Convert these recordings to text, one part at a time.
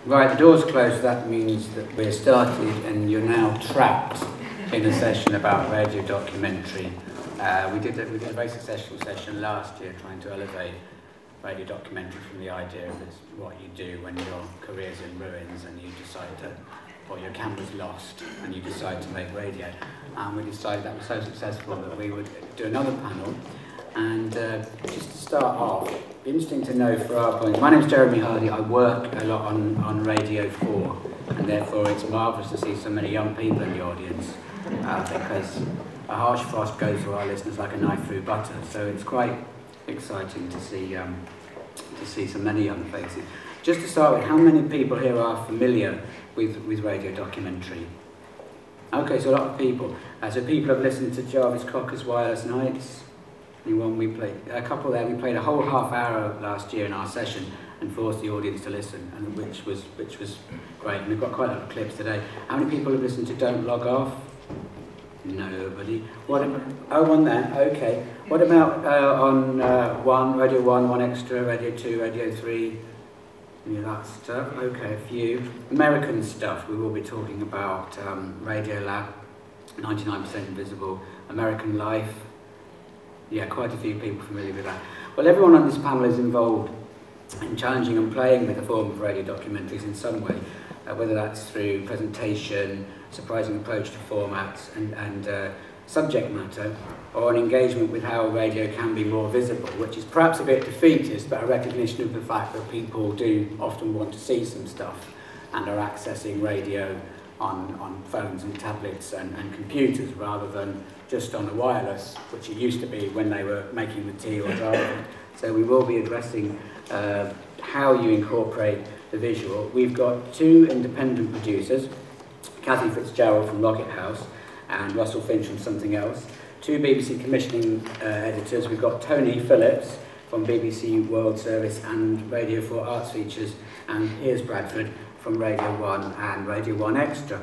Right, the door's closed. That means that we're started and you're now trapped in a session about radio documentary. We did a very successful session last year trying to elevate radio documentary from the idea of it's what you do when your career's in ruins and you decide to, or your camera's lost and you decide to make radio. And we decided that was so successful that we would do another panel. And just to start off, it'd be interesting to know for our point. My name's Jeremy Hardy. I work a lot on Radio 4, and therefore it's marvellous to see so many young people in the audience because a harsh frost goes to our listeners like a knife through butter. So it's quite exciting to see so many young faces. Just to start with, how many people here are familiar with radio documentary? Okay, so a lot of people. So people have listened to Jarvis Cocker's Wireless Nights. Anyone? We played a couple there. We played a whole half hour last year in our session and forced the audience to listen, and which was great. And we've got quite a lot of clips today. How many people have listened to Don't Log Off? Nobody. What about, oh, one there. Okay. What about on Radio 1, 1 Extra, Radio 2, Radio 3? Any of that stuff? Okay, a few. American stuff. We will be talking about Radio Lab, 99% Invisible, American Life. Yeah, quite a few people familiar with that. Well, everyone on this panel is involved in challenging and playing with the form of radio documentaries in some way, whether that's through presentation, surprising approach to formats and subject matter, or an engagement with how radio can be more visible, which is perhaps a bit defeatist, but a recognition of the fact that people do often want to see some stuff and are accessing radio on phones and tablets and computers rather than just on the wireless, which it used to be when they were making the tea or driving. So we will be addressing how you incorporate the visual. We've got two independent producers, Kathy Fitzgerald from Rocket House and Russell Finch from Something Else. Two BBC commissioning editors. We've got Tony Phillips from BBC World Service and Radio 4 Arts Features, and Piers Bradford from Radio 1 and Radio 1 Extra.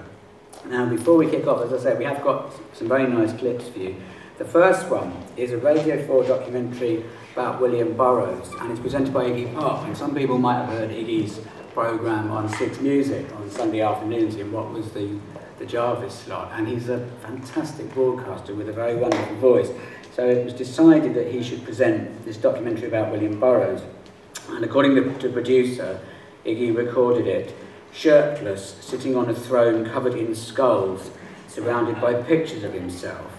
Now, before we kick off, as I said, we have got some very nice clips for you. The first one is a Radio 4 documentary about William Burrows, and it's presented by Iggy Pop. And some people might have heard Iggy's programme on 6 Music on Sunday afternoons in what was the Jarvis slot. And he's a fantastic broadcaster with a very wonderful voice. So it was decided that he should present this documentary about William Burrows. And according to the producer, Iggy recorded it shirtless, sitting on a throne covered in skulls, surrounded by pictures of himself.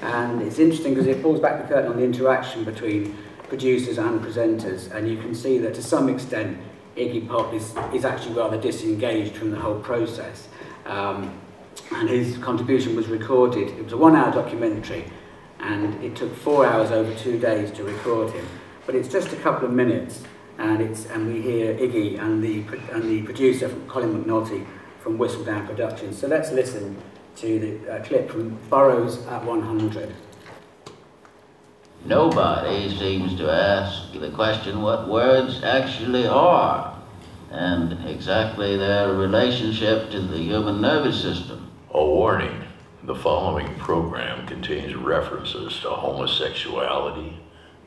And it's interesting because it pulls back the curtain on the interaction between producers and presenters, and you can see that to some extent Iggy Pop is actually rather disengaged from the whole process. And his contribution was recorded. It was a 1-hour documentary, and it took 4 hours over 2 days to record him. But it's just a couple of minutes, and we hear Iggy and the producer, Colin McNulty, from Whistledown Productions. So let's listen to the clip from Burrows at 100. Nobody seems to ask the question what words actually are and exactly their relationship to the human nervous system. A warning, the following program contains references to homosexuality,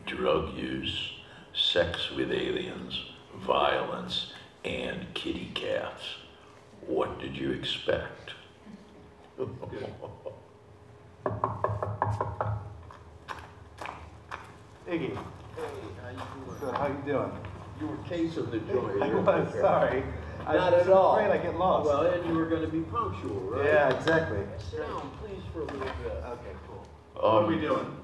drug use, sex with aliens, violence, and kitty cats. What did you expect? Iggy. Hey, how you doing? Good, how you doing? You were casing the joint. I was, sorry. Not at all. I'm afraid I get lost. Well, and you were going to be punctual, right? Yeah, exactly. Sit down, please, for a little bit. Okay, cool. What are we doing?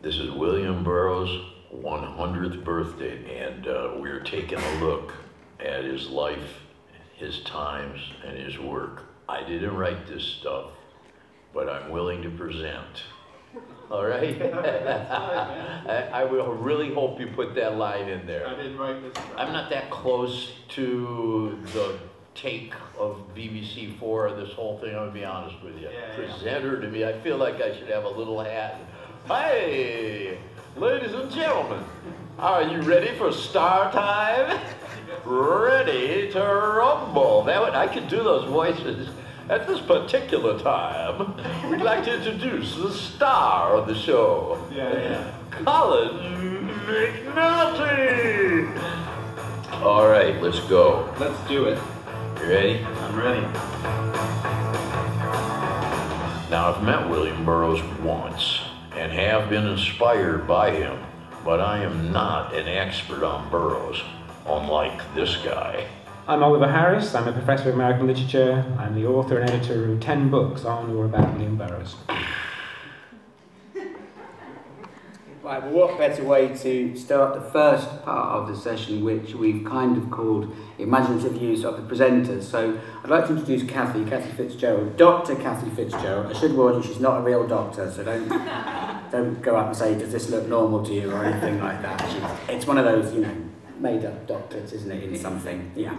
This is William Burrows' 100th birthday, and we're taking a look at his life, his times, and his work. I didn't write this stuff, but I'm willing to present. All right? I will really hope you put that line in there. I didn't write this. I'm not that close to the take of BBC 4 of this whole thing, I'm going to be honest with you. Yeah, Presenter to me, I feel like I should have a little hat. Hey, ladies and gentlemen, are you ready for star time? Ready to rumble. I can do those voices. At this particular time, we'd like to introduce the star of the show, Colin McNulty. All right, let's go. Let's do it. You ready? I'm ready. Now, I've met William Burroughs once and have been inspired by him, but I am not an expert on Burroughs, unlike this guy. I'm Oliver Harris. I'm a professor of American literature. I'm the author and editor of 10 books on or about William Burroughs. Right, well, what better way to start the first part of the session, which we've kind of called imaginative use of the presenters. So I'd like to introduce Kathy Fitzgerald, Dr. Kathy Fitzgerald. I should warn you, she's not a real doctor, so don't go up and say, does this look normal to you or anything like that. It's one of those, you know, made-up doctorates, isn't it, in something, yeah.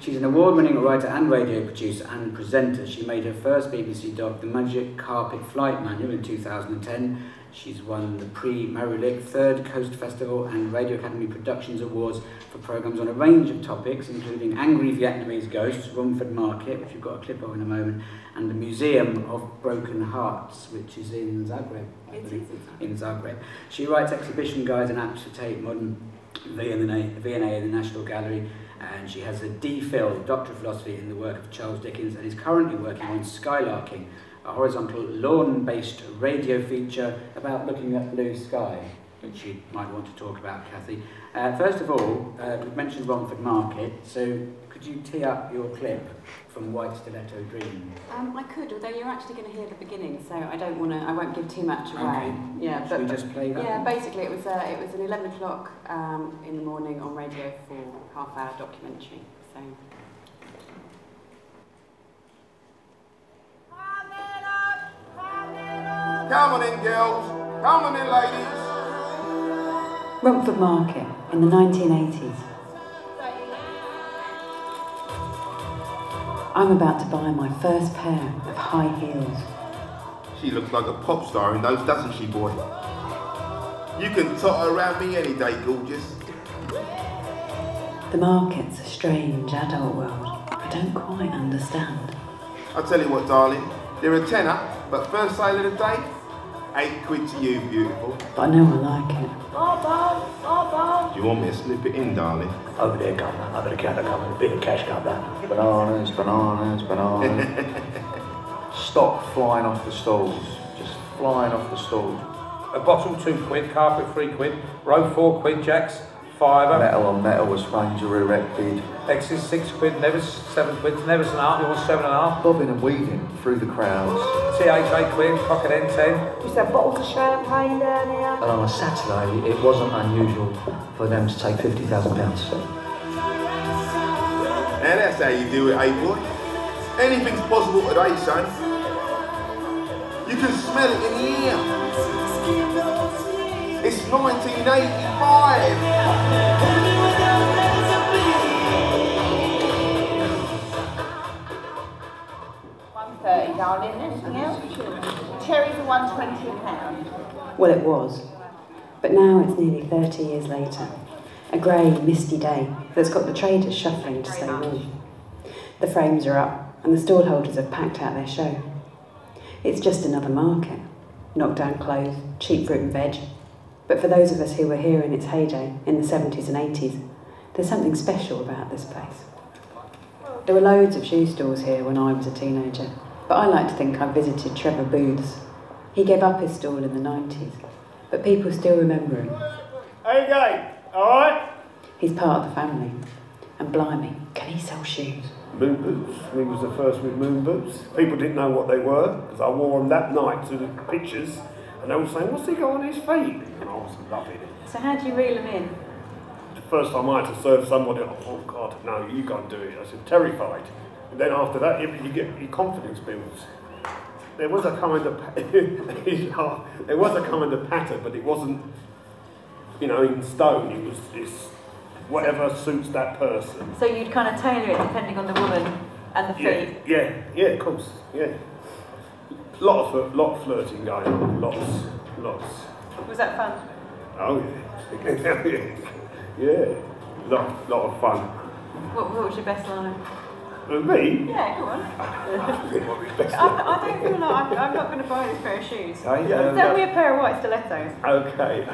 She's an award-winning writer and radio producer and presenter. She made her first BBC doc, The Magic Carpet Flight Manual, in 2010. She's won the Prix Marulic Third Coast Festival and Radio Academy Productions Awards for programmes on a range of topics, including Angry Vietnamese Ghosts, Romford Market, which you've got a clip of in a moment, and the Museum of Broken Hearts, which is in Zagreb, I believe, in Zagreb. She writes exhibition guides and apps for Tate Modern, V&A in the National Gallery, and she has a DPhil, Doctor of Philosophy, in the work of Charles Dickens, and is currently working on Skylarking, a horizontal lawn-based radio feature about looking at blue sky, which you might want to talk about, Kathy. First of all, we've mentioned Romford Market, so could you tee up your clip from White Stiletto Dream? I could, although you're actually going to hear the beginning, so I won't give too much away. Okay. Yeah, Should we just play that? Yeah, basically it was an 11 o'clock in the morning on radio for half-hour documentary. So. Come on in, girls. Come on in, ladies. Romford Market in the 1980s. I'm about to buy my first pair of high heels. She looks like a pop star in those, doesn't she, boy? You can totter around me any day, gorgeous. The market's a strange adult world I don't quite understand. I'll tell you what, darling. They're a tenner, but first sale of the day, 8 quid to you, beautiful. But I know I like it. Do you want me to slip it in, darling? Over there, governor. Over the counter, governor. Bit of cash, governor. Bananas, bananas, bananas. Stop flying off the stalls. Just flying off the stalls. A bottle 2 quid, carpet 3 quid, row 4 quid, jacks, fiver. Metal on metal as frames are erected. X is 6 quid, Nevis 7 quid, Nevis and a half, you want 7.5. Bobbing and weaving through the crowds. TH 8 quid, pocket N 10. Just have bottles of champagne down here. And on a Saturday, it wasn't unusual for them to take £50,000. Now that's how you do it, eh, boy? Anything's possible today, son. You can smell it in the air. It's 1985. £1.30, darling. Anything else? Cherries are £1.20 a pound. Well, it was. But now it's nearly 30 years later. A grey, misty day that's got the traders shuffling to stay warm. The frames are up and the stallholders have packed out their show. It's just another market. Knocked down clothes, cheap fruit and veg. But for those of us who were here in its heyday, in the 70s and 80s, there's something special about this place. There were loads of shoe stores here when I was a teenager, but I like to think I visited Trevor Booth's. He gave up his stall in the 90s, but people still remember him. Hey, gay, alright? He's part of the family, and blimey, can he sell shoes? Moon boots. He was the first with moon boots. People didn't know what they were, because I wore them that night to the pictures, and they were saying, what's he got on his feet? And I was loving it. So how do you reel him in? The first time I had to serve somebody, I thought, oh God, no, you can't do it. I said, terrified. And then after that, you get your confidence builds. There was a kind of pattern, but it wasn't, you know, in stone. It was this, whatever suits that person. So you'd kind of tailor it depending on the woman and the feet? Yeah, of course, yeah. Lot of flirting going on, lots. Was that fun? Oh yeah, yeah, lot of fun. What was your best line? And me? Yeah, go on. I think what would be best. I don't feel like I'm not going to buy this pair of shoes. Hey, Sell me a pair of white stilettos. Okay.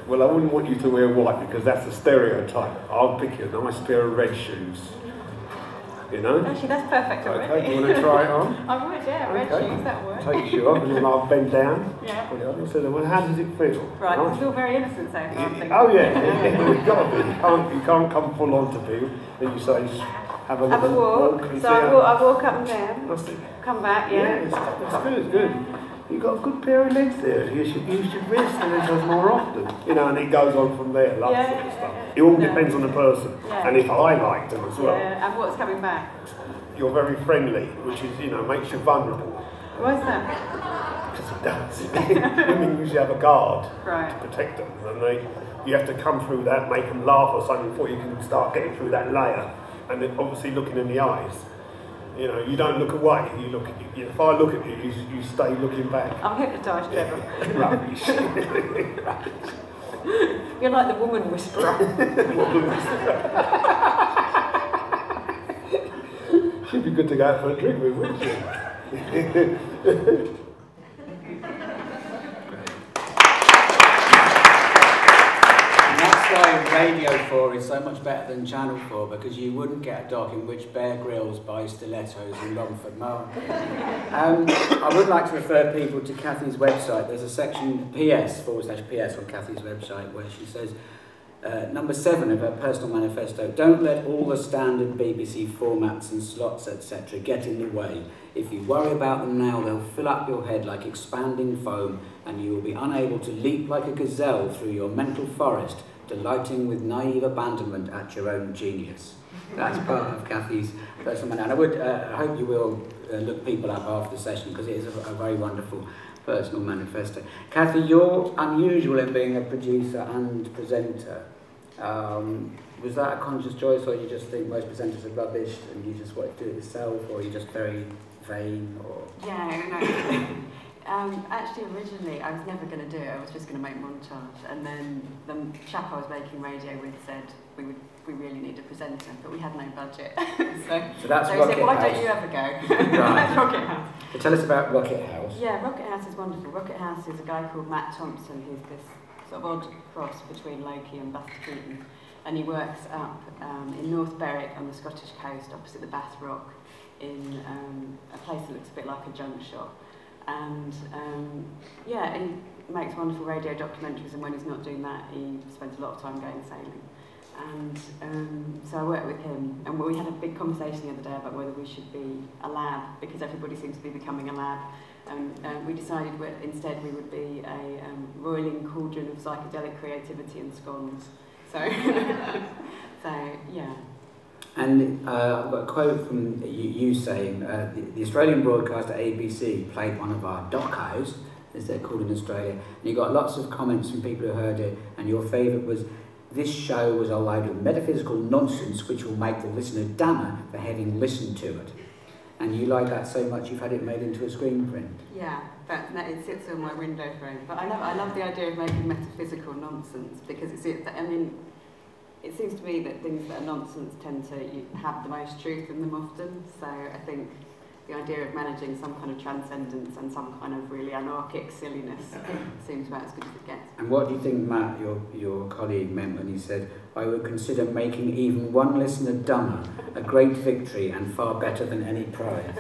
Well, I wouldn't want you to wear white because that's a stereotype. I'll pick you a nice pair of red shoes. You know? Actually, that's perfect already. Okay, do you want to try it on? I would, yeah. Red shoes, that would. Take your shoe off and then I'll bend down. Yeah. Put it on. So then, well, how does it feel? Right, this is all very innocent so far. Oh yeah, you've got to be. You can't come full on to people. Then you say, have a walk. So I walk up and down. That's it. Come back, yeah. It's good, it's good. You've got a good pair of legs there. You should use your wrist and it does more often. You know, and it goes on from there, lots of stuff. It all depends on the person. Yeah. And if I like them as well. Yeah, and what's coming back? You're very friendly, which is, you know, makes you vulnerable. Why's that? Because it does. Women usually have a guard to protect them. And you have to come through that, make them laugh or something before you can start getting through that layer. And then obviously looking in the eyes. You know, you don't look away. You look. If I look at you, you stay looking back. I'm hypnotised, Trevor. Rubbish. You're like the woman whisperer. She'd be good to go out for a drink with, wouldn't she? Radio 4 is so much better than Channel 4 because you wouldn't get a doc in which Bear Grylls buys stilettos in Romford Market. I would like to refer people to Kathy's website. There's a section PS/PS on Kathy's website where she says, number 7 of her personal manifesto, don't let all the standard BBC formats and slots, etc. get in the way. If you worry about them now, they'll fill up your head like expanding foam and you will be unable to leap like a gazelle through your mental forest, delighting with naive abandonment at your own genius. That's part of Kathy's personal manifesto. And I hope you will look people up after the session because it is a very wonderful personal manifesto. Kathy, you're unusual in being a producer and presenter. Was that a conscious choice, or you just think most presenters are rubbish and you just want to do it yourself, or are you just very vain? Or Yeah, no. Actually, originally, I was never going to do it. I was just going to make montage, and then the chap I was making radio with said we really need a presenter, but we had no budget. so that's he Rocket said, why House. don't you ever go? Right. That's Rocket House. So tell us about Rocket House. Yeah, Rocket House is wonderful. Rocket House is a guy called Matt Thompson, who's this sort of odd cross between Loki and Buster Keaton, and he works up in North Berwick on the Scottish coast, opposite the Bath Rock, in a place that looks a bit like a junk shop. And yeah, he makes wonderful radio documentaries, and when he's not doing that, he spends a lot of time going sailing. And so I worked with him, and we had a big conversation the other day about whether we should be a lab, because everybody seems to be becoming a lab. And we decided instead we would be a roiling cauldron of psychedelic creativity and scones. So, so yeah. And I've got a quote from you saying, the Australian broadcaster ABC played one of our docos, as they're called in Australia, and you got lots of comments from people who heard it, and your favourite was, this show was a load of metaphysical nonsense which will make the listener damner for having listened to it. And you like that so much you've had it made into a screen print. Yeah, it sits on my window frame. But I love the idea of making metaphysical nonsense, because it seems to me that things that are nonsense tend to have the most truth in them often. So I think the idea of managing some kind of transcendence and some kind of really anarchic silliness seems about as good as it gets. And what do you think Matt, your colleague, meant when he said, I would consider making even one listener dumber a great victory and far better than any prize?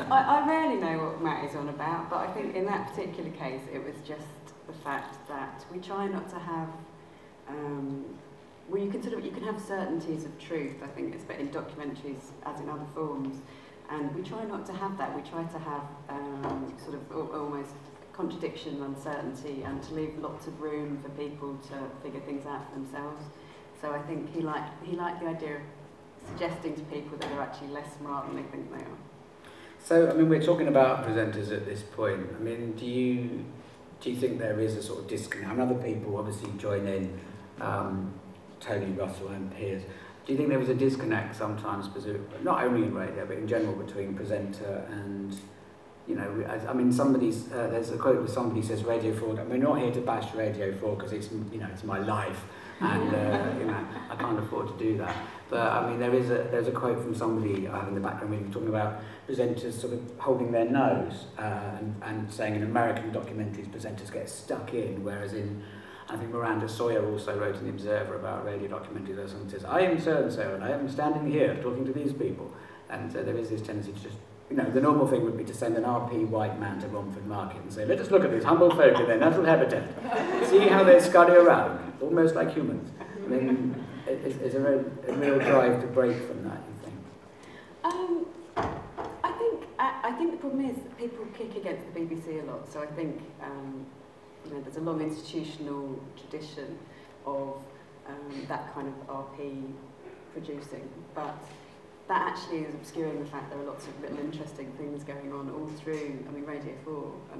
I rarely know what Matt is on about, but I think in that particular case it was just the fact that we try not to have well, you can have certainties of truth, I think, it's in documentaries as in other forms, and we try not to have that. We try to have sort of almost contradiction, uncertainty, and to leave lots of room for people to figure things out for themselves. So I think he liked the idea of suggesting to people that they're actually less smart than they think they are. So, I mean, we're talking about presenters at this point. I mean, do you think there is a sort of disconnect? And other people obviously join in, Tony Russell and Piers. Do you think there was a disconnect sometimes, not only in radio, but in general, between presenter and, you know, I mean, there's a quote where somebody says Radio 4, we're not here to bash Radio 4 because it's, you know, it's my life, and, you know, I can't afford to do do that. But I mean, there's a quote from somebody in the background meeting talking about presenters sort of holding their nose and saying in American documentaries presenters get stuck in, whereas in, I think Miranda Sawyer also wrote in The Observer about radio documentaries where someone says, I am so-and-so and I am standing here talking to these people. And so there is this tendency to just, you know, the normal thing would be to send an RP white man to Romford Market and say, let us look at these humble folk in their natural habitat. See how they scurry around, almost like humans. I mean, is there a real drive to break from that, you think? I think the problem is that people kick against the BBC a lot. So I think you know, there's a long institutional tradition of that kind of RP producing, but that actually is obscuring the fact there are lots of little interesting things going on all through. I mean, Radio 4. I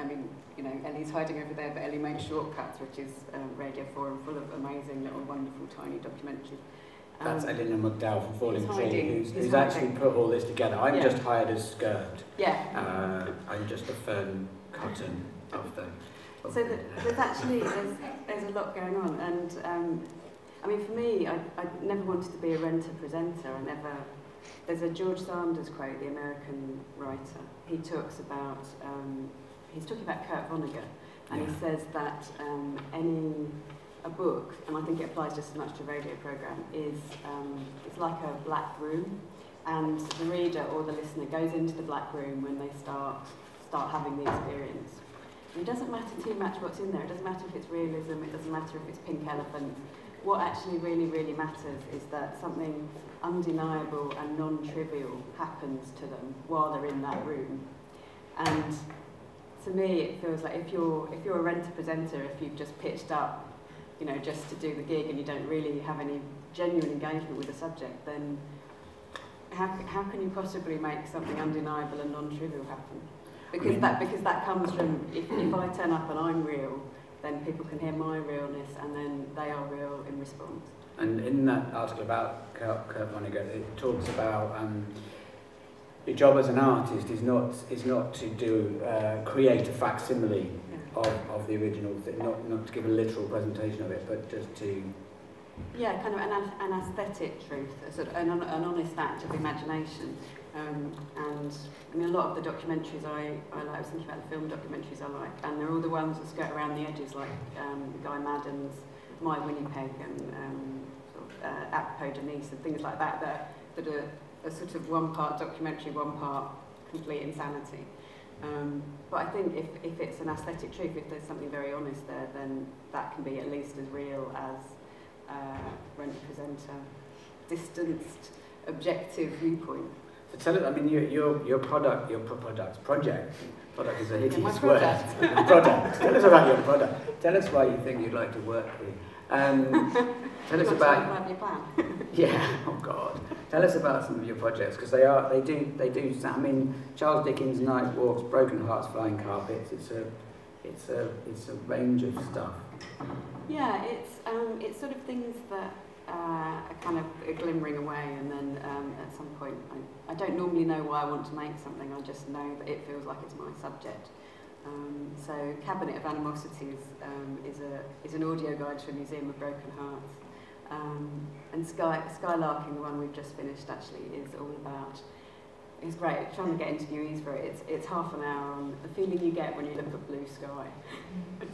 mean, you know, Ellie's hiding over there, but Ellie makes shortcuts, which is Radio 4, and full of amazing little, wonderful, tiny documentaries. That's Elena McDowell from Falling Tree, who's hiding. actually put all this together. I'm just hired as skirt. Yeah. I'm just a fern cotton of them. So there's actually there's a lot going on, and I mean, for me, I never wanted to be a renter-presenter. There's a George Sanders quote, the American writer. He talks about, he's talking about Kurt Vonnegut, and he says that a book, and I think it applies just as much to a radio programme, is it's like a black room, and the reader or the listener goes into the black room when they start having the experience. And it doesn't matter too much what's in there. It doesn't matter if it's realism. It doesn't matter if it's Pink Elephant. What actually really, really matters is that something undeniable and non-trivial happens to them while they're in that room. And to me, it feels like if you're a renter-presenter, if you've just pitched up, you know, just to do the gig and you don't really have any genuine engagement with the subject, then how can you possibly make something undeniable and non-trivial happen? Because that comes from, if I turn up and I'm real, then people can hear my realness and then they are real in response. And in that article about Kurt Vonnegut, it talks about your job as an artist is not to create a facsimile of the original thing, not to give a literal presentation of it, but just to... Yeah, kind of an aesthetic truth, a sort of an honest act of imagination. And I mean, a lot of the documentaries I like, I was thinking about the film documentaries I like, and they're all the ones that skirt around the edges, like Guy Madden's My Winnipeg and Apropos Denise and things like that, that are a sort of one part documentary, one part complete insanity. But I think if it's an aesthetic truth, if there's something very honest there, then that can be at least as real as rent-presenter, distanced, objective viewpoint. So tell us, I mean, your project is a hideous word. Product. Tell us about your product. Tell us why you think you'd like to work with. Tell us about your plan. Yeah. Oh God. Tell us about some of your projects, because they do. I mean, Charles Dickens' Night Walks, Broken Hearts, Flying Carpets. It's a range of stuff. Yeah, it's sort of things that are kind of glimmering away, and then at some point, I don't normally know why I want to make something. I just know that it feels like it's my subject. So Cabinet of Animosities is an audio guide to a museum of broken hearts. And Skylarking, the one we've just finished, actually is all about. It's great, trying to get interviewees for it. It's half an hour on the feeling you get when you look at blue sky.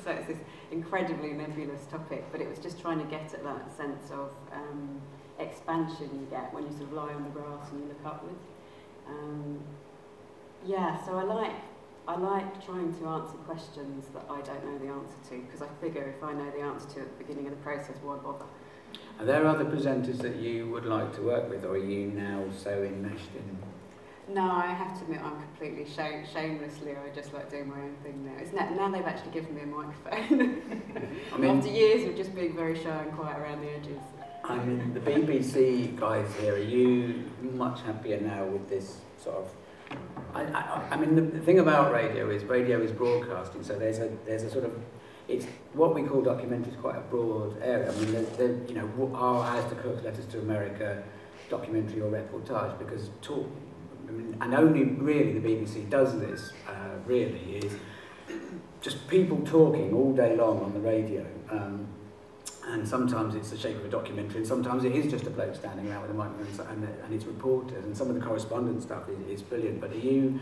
So it's this incredibly nebulous topic, but it was just trying to get at that sense of expansion you get when you sort of lie on the grass and you look upwards. Yeah, so I like trying to answer questions that I don't know the answer to, because I figure if I know the answer to at the beginning of the process, why bother? Are there other presenters that you would like to work with, or are you now so enmeshed in? No, I have to admit I'm completely shamelessly, I just like doing my own thing now. It's now they've actually given me a microphone. I mean, after years of just being very shy and quiet around the edges. I mean, the BBC guys here, are you much happier now with this sort of... I mean, the thing about radio is broadcasting, so there's a sort of... It's what we call documentary is quite a broad area. I mean, you know, our As to Cook, Letters to America, documentary or reportage, because talk... I mean, and only really the BBC does this, really, is just people talking all day long on the radio. And sometimes it's the shape of a documentary, and sometimes it is just a bloke standing around with a microphone and it's reporters, and some of the correspondence stuff is brilliant. But are you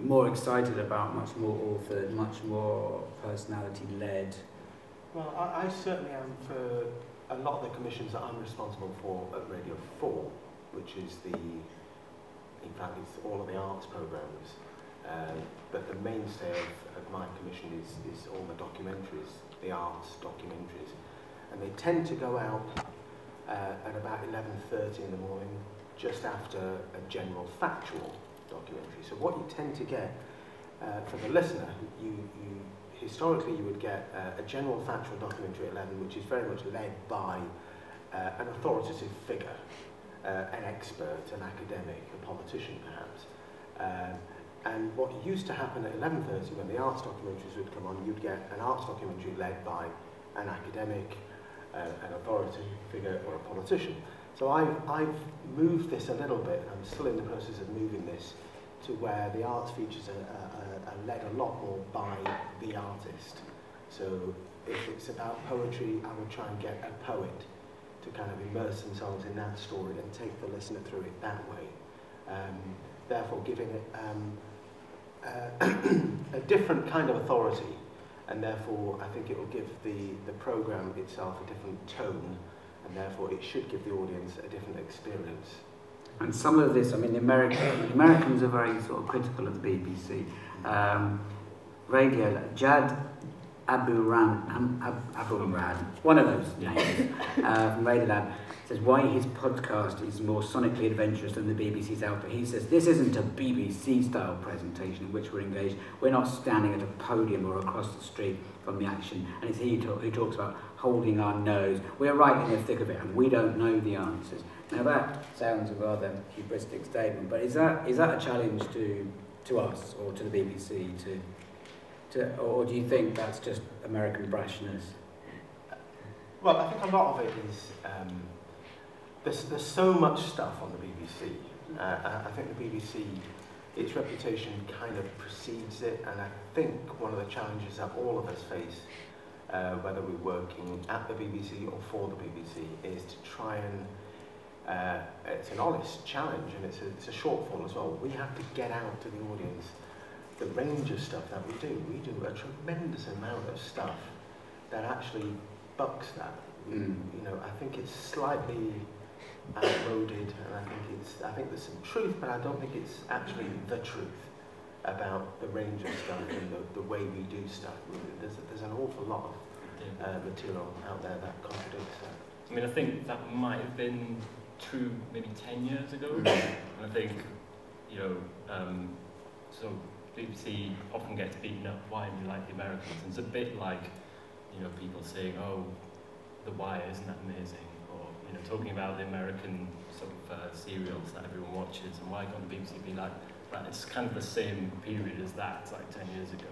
more excited about much more authored, much more personality-led? Well, I certainly am for a lot of the commissions that I'm responsible for at Radio 4, which is in fact, it's all of the arts programmes. But the mainstay of my commission is all the documentaries, the arts documentaries. And they tend to go out at about 11:30 in the morning, just after a general factual documentary. So what you tend to get for the listener, historically you would get a general factual documentary at 11, which is very much led by an authoritative figure, an expert, an academic, a politician perhaps. And what used to happen at 11:30 when the arts documentaries would come on, you'd get an arts documentary led by an academic, an authority figure or a politician. So I've moved this a little bit. I'm still in the process of moving this to where the arts features are led a lot more by the artist. So if it's about poetry, I would try and get a poet to kind of immerse themselves in that story and take the listener through it that way. Therefore giving it a different kind of authority, and therefore I think it will give the programme itself a different tone, and therefore it should give the audience a different experience. And some of this, I mean, the Americans are very sort of critical of the BBC. Radio, Jad Abumrad, one of those names, from Radiolab, says why his podcast is more sonically adventurous than the BBC's output. He says, this isn't a BBC-style presentation in which we're engaged. We're not standing at a podium or across the street from the action. And it's he who talks about holding our nose. We're right in the thick of it, and we don't know the answers. Now that sounds a rather hubristic statement, but is that a challenge to us or to the BBC or do you think that's just American brashness? Well, I think a lot of it is there's so much stuff on the BBC. I think the BBC, its reputation kind of precedes it, and I think one of the challenges that all of us face, whether we're working at the BBC or for the BBC, is to try and it's an honest challenge, and it's a shortfall as well. We have to get out to the audience the range of stuff that we do. We do a tremendous amount of stuff that actually bucks that. You know, I think it's slightly outmoded, and I think there's some truth, but I don't think it's actually the truth about the range of stuff and the way we do stuff. There's an awful lot of material out there that contradicts that. I mean, I think that might have been true maybe 10 years ago, and I think, you know, so BBC often gets beaten up, why do you like the Americans? And it's a bit like, you know, people saying, oh, The Wire, isn't that amazing? Or, you know, talking about the American sort of serials that everyone watches, and why can't the BBC be like that? It's kind of the same period as that, it's like 10 years ago.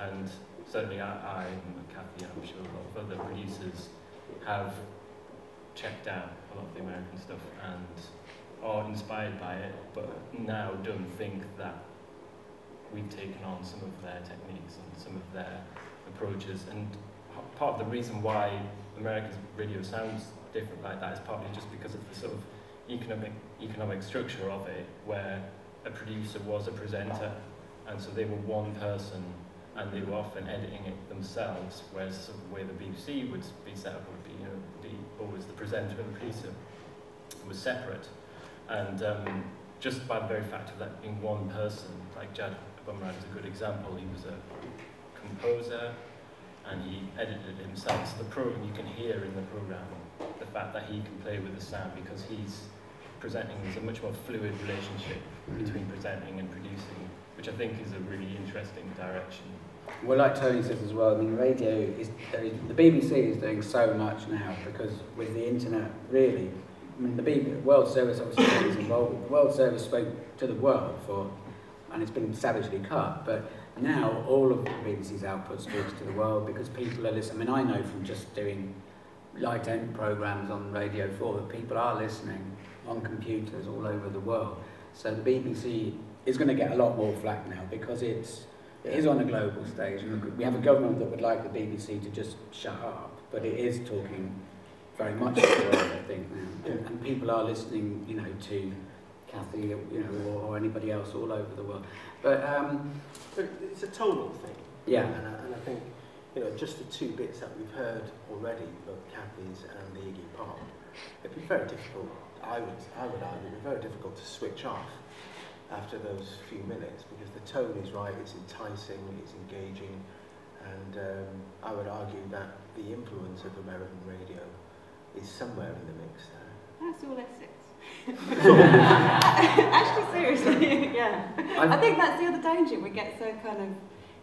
And certainly I and Kathy, and I'm sure a lot of other producers have checked out a lot of the American stuff and are inspired by it, but now don't think that we've taken on some of their techniques and some of their approaches. And part of the reason why American radio sounds different like that is partly just because of the sort of economic structure of it, where a producer was a presenter, and so they were one person, and they were often editing it themselves, whereas sort of the way the BBC would be set up would be, you know, always the presenter and the producer was separate. And just by the very fact of that being one person, like Jad Abumrad is a good example. He was a composer, and he edited it himself. So the program, you can hear in the program the fact that he can play with the sound because he's presenting. There's a much more fluid relationship between presenting and producing, which I think is a really interesting direction. Well, like Tony says as well, I mean, radio is, the BBC is doing so much now because with the internet, really, I mean, the World Service obviously is involved with. The World Service spoke to the world and it's been savagely cut, but now all of the BBC's output speaks to the world because people are listening. I mean, I know from just doing light end programmes on Radio 4 that people are listening on computers all over the world. So the BBC is going to get a lot more flack now because it is on a global stage. And we have a government that would like the BBC to just shut up, but it is talking very much the world, I think, now. And people are listening, you know, to Kathy, you know, or anybody else all over the world. But it's a tonal thing. Yeah. And I think, you know, just the two bits that we've heard already, both Kathy's and the Iggy Pop, it'd be very difficult. I would argue it'd be very difficult to switch off after those few minutes, because the tone is right, it's enticing, it's engaging, and I would argue that the influence of American radio is somewhere in the mix there. That's all Essex. Actually, seriously, yeah. I think that's the other danger. We get so kind of,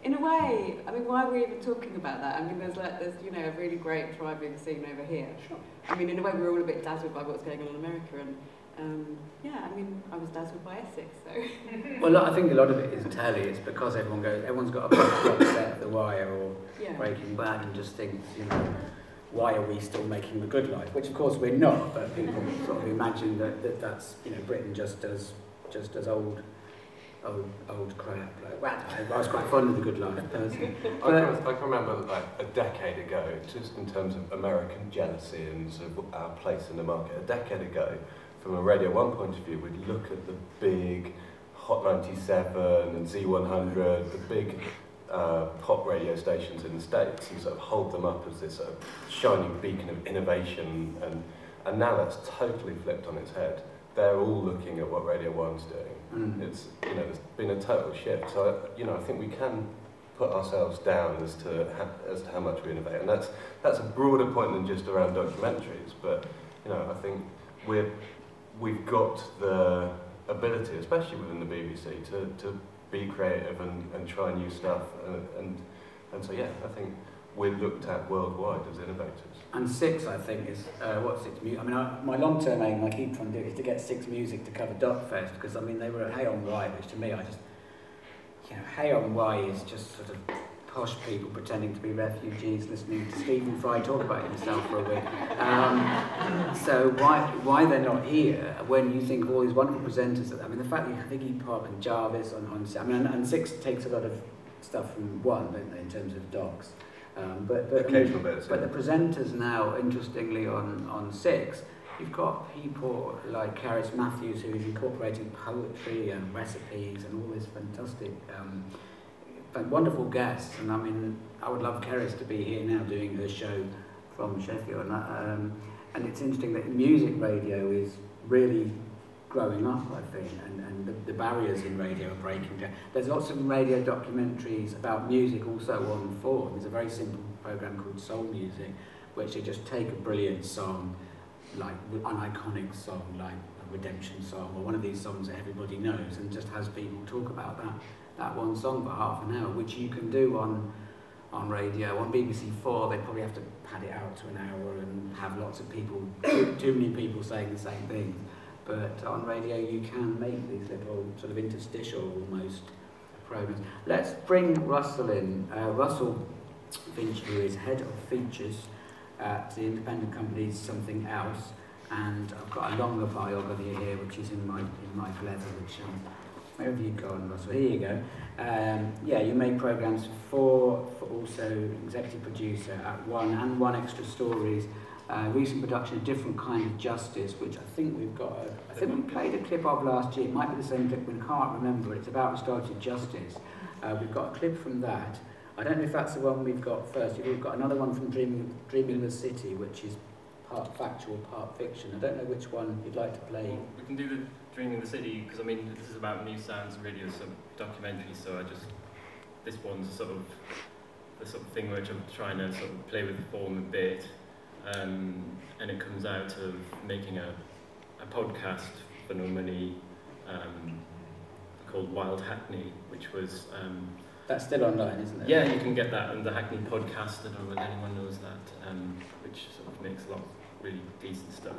in a way, I mean, why are we even talking about that? I mean, there's you know, a really great thriving scene over here. Sure. I mean, in a way, we're all a bit dazzled by what's going on in America, and yeah, I mean, I was dazzled by Essex, so. Well, I think a lot of it is telly. It's because everyone's got a box set of The Wire or Breaking Bad and just thinks, you know, why are we still making The Good Life? Which of course we're not, but people sort of imagine that's, you know, Britain just does old crap. Like, wow, I was quite fond of The Good Life personally. I can remember like a decade ago, just in terms of American jealousy and sort of our place in the market, a decade ago, from a Radio 1 point of view, we'd look at the big Hot 97 and Z100, the big pop radio stations in the States, and sort of hold them up as this sort of shining beacon of innovation, and now that's totally flipped on its head. They're all looking at what Radio 1's doing. It's, you know, there's been a total shift. So, you know, I think we can put ourselves down as to how much we innovate, and that's a broader point than just around documentaries. But, you know, I think we've got the ability, especially within the BBC, to be creative and try new stuff, and so yeah, I think we're looked at worldwide as innovators. And 6, I think, is what 6 music. I mean, my long-term aim, I keep trying to do, is to get 6 Music to cover Docfest, because I mean they were at Hay on Wye, which to me, you know, Hay on Wye is just sort of posh people pretending to be refugees, listening to Stephen Fry talk about himself for a week. So why they're not here when you think of all these wonderful presenters? I mean, the fact that you have Iggy Pop and Jarvis on I mean, and 6 takes a lot of stuff from 1, don't they, in terms of docs. But the presenters now, interestingly, on 6, you've got people like Caris Matthews, who's incorporating poetry and recipes and all this fantastic, wonderful guests. And I mean, I would love Caris to be here now doing her show from Sheffield. And it's interesting that music radio is really growing up, I think, and the barriers in radio are breaking down. There's lots of radio documentaries about music also on 4. There's a very simple program called Soul Music, which they just take a brilliant song, like an iconic song, like a Redemption song, or one of these songs that everybody knows, and just has people talk about that one song for half an hour, which you can do on radio. On BBC 4, they probably have to pad it out to an hour and have lots of people, too many people saying the same thing. But on radio, you can make these little sort of interstitial almost programs. Let's bring Russell in. Russell Finch, who is head of features at the independent company Something Else, and I've got a longer biography here, which is in my leather, which where have you gone, Russell? Here you go. Yeah, you make programs for also executive producer at 1 and 1 Extra Stories. Recent production of Different Kind of Justice, which I think we've got. I think we played a clip of last year. It might be the same clip. We can't remember. It's about restorative justice. We've got a clip from that. I don't know if that's the one we've got first. We've got another one from Dreaming the City, which is part factual, part fiction. I don't know which one you'd like to play. We can do the Dreaming the City, because I mean this is about new sounds and radio documentary. So this one's sort of the sort of thing which I'm trying to sort of play with the form a bit. And it comes out of making a podcast for no money called Wild Hackney, which was... that's still online, isn't it? Yeah, you can get that on the Hackney podcast. I don't know whether anyone knows that, which sort of makes a lot of really decent stuff.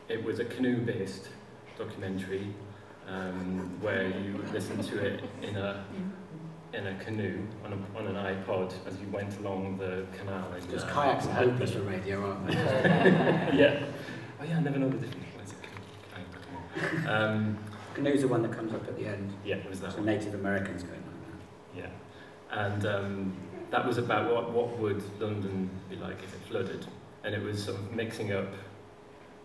It was a canoe-based documentary where you listen to it in a canoe on an iPod as you went along the canal. Just kayaks are hopeless for radio, aren't they? Yeah. Oh yeah, I never know the difference. Canoe's the one that comes up at the end. Yeah, it was that. So Native Americans going like that. Yeah, and that was about what would London be like if it flooded. and it was sort of mixing up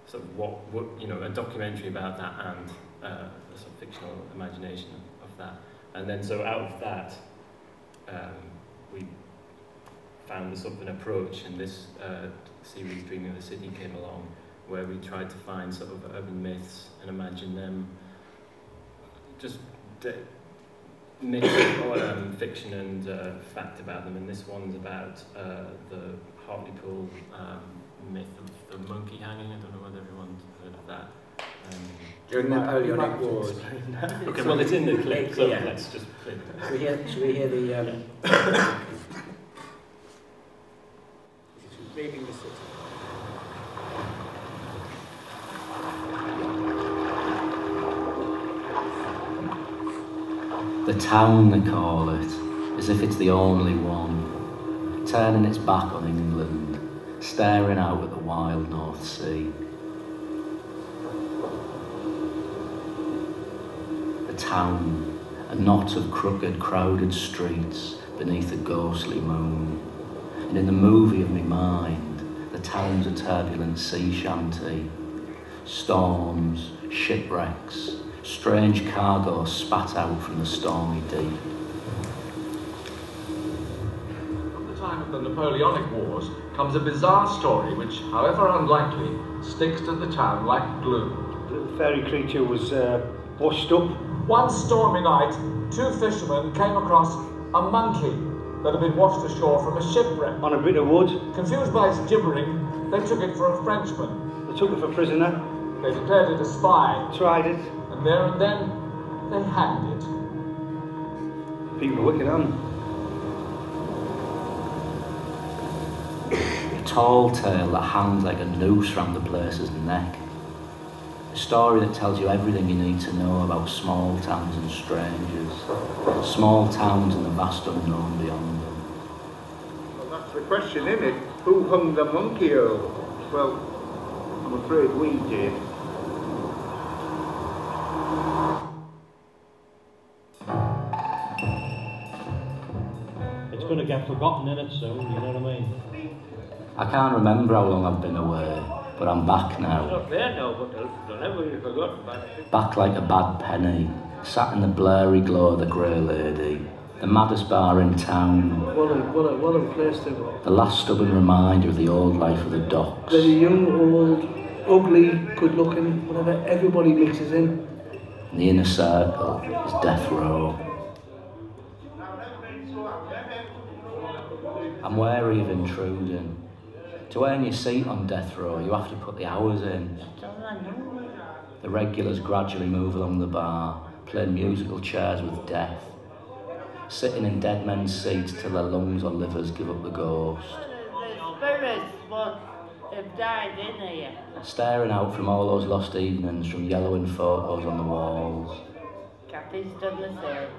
sort of what you know, a documentary about that and a sort of fictional imagination of that. And then so out of that, we found a sort of an approach, and this series, Dreaming of the City, came along, where we tried to find sort of urban myths and imagine them, just mix fiction and fact about them. And this one's about the Hartlepool myth of the monkey hanging. I don't know whether everyone's heard of that. During the Napoleonic Wars. Okay, well, it's in the clip, so yeah. let's just play it. Should we hear the... Leaving the city. The town, they call it, as if it's the only one, turning its back on England, staring out at the wild North Sea. The town, a knot of crooked, crowded streets beneath a ghostly moon. And in the movie of my mind, the town's a turbulent sea shanty. Storms, shipwrecks, strange cargo spat out from the stormy deep. From the time of the Napoleonic Wars comes a bizarre story which, however unlikely, sticks to the town like glue. The fairy creature was washed up. One stormy night, two fishermen came across a monkey that had been washed ashore from a shipwreck. On a bit of wood. Confused by its gibbering, they took it for a Frenchman. They took it for prisoner. They declared it a spy. Tried it. And there and then, they hanged it. People are wicked, aren't A tall tale that hangs like a noose round the place's neck. A story that tells you everything you need to know about small towns and strangers. Small towns and the vast unknown beyond them. Well, that's the question, isn't it? Who hung the monkey, Earl? Well, I'm afraid we did. It's going to get forgotten in it soon, you know what I mean? I can't remember how long I've been away, but I'm back now. It's not there now, but they'll never be forgotten about it. Back like a bad penny, sat in the blurry glow of the Grey Lady, the maddest bar in town. What a place they were. The last stubborn reminder of the old life of the docks. They're young, old, ugly, good-looking, whatever, everybody mixes in. And the inner circle is death row. I'm wary of intruding. To earn your seat on death row, you have to put the hours in. The regulars gradually move along the bar, playing musical chairs with death, sitting in dead men's seats till their lungs or livers give up the ghost. The spirits must have died in here. Staring out from all those lost evenings from yellowing photos on the walls. Kathy's done the same,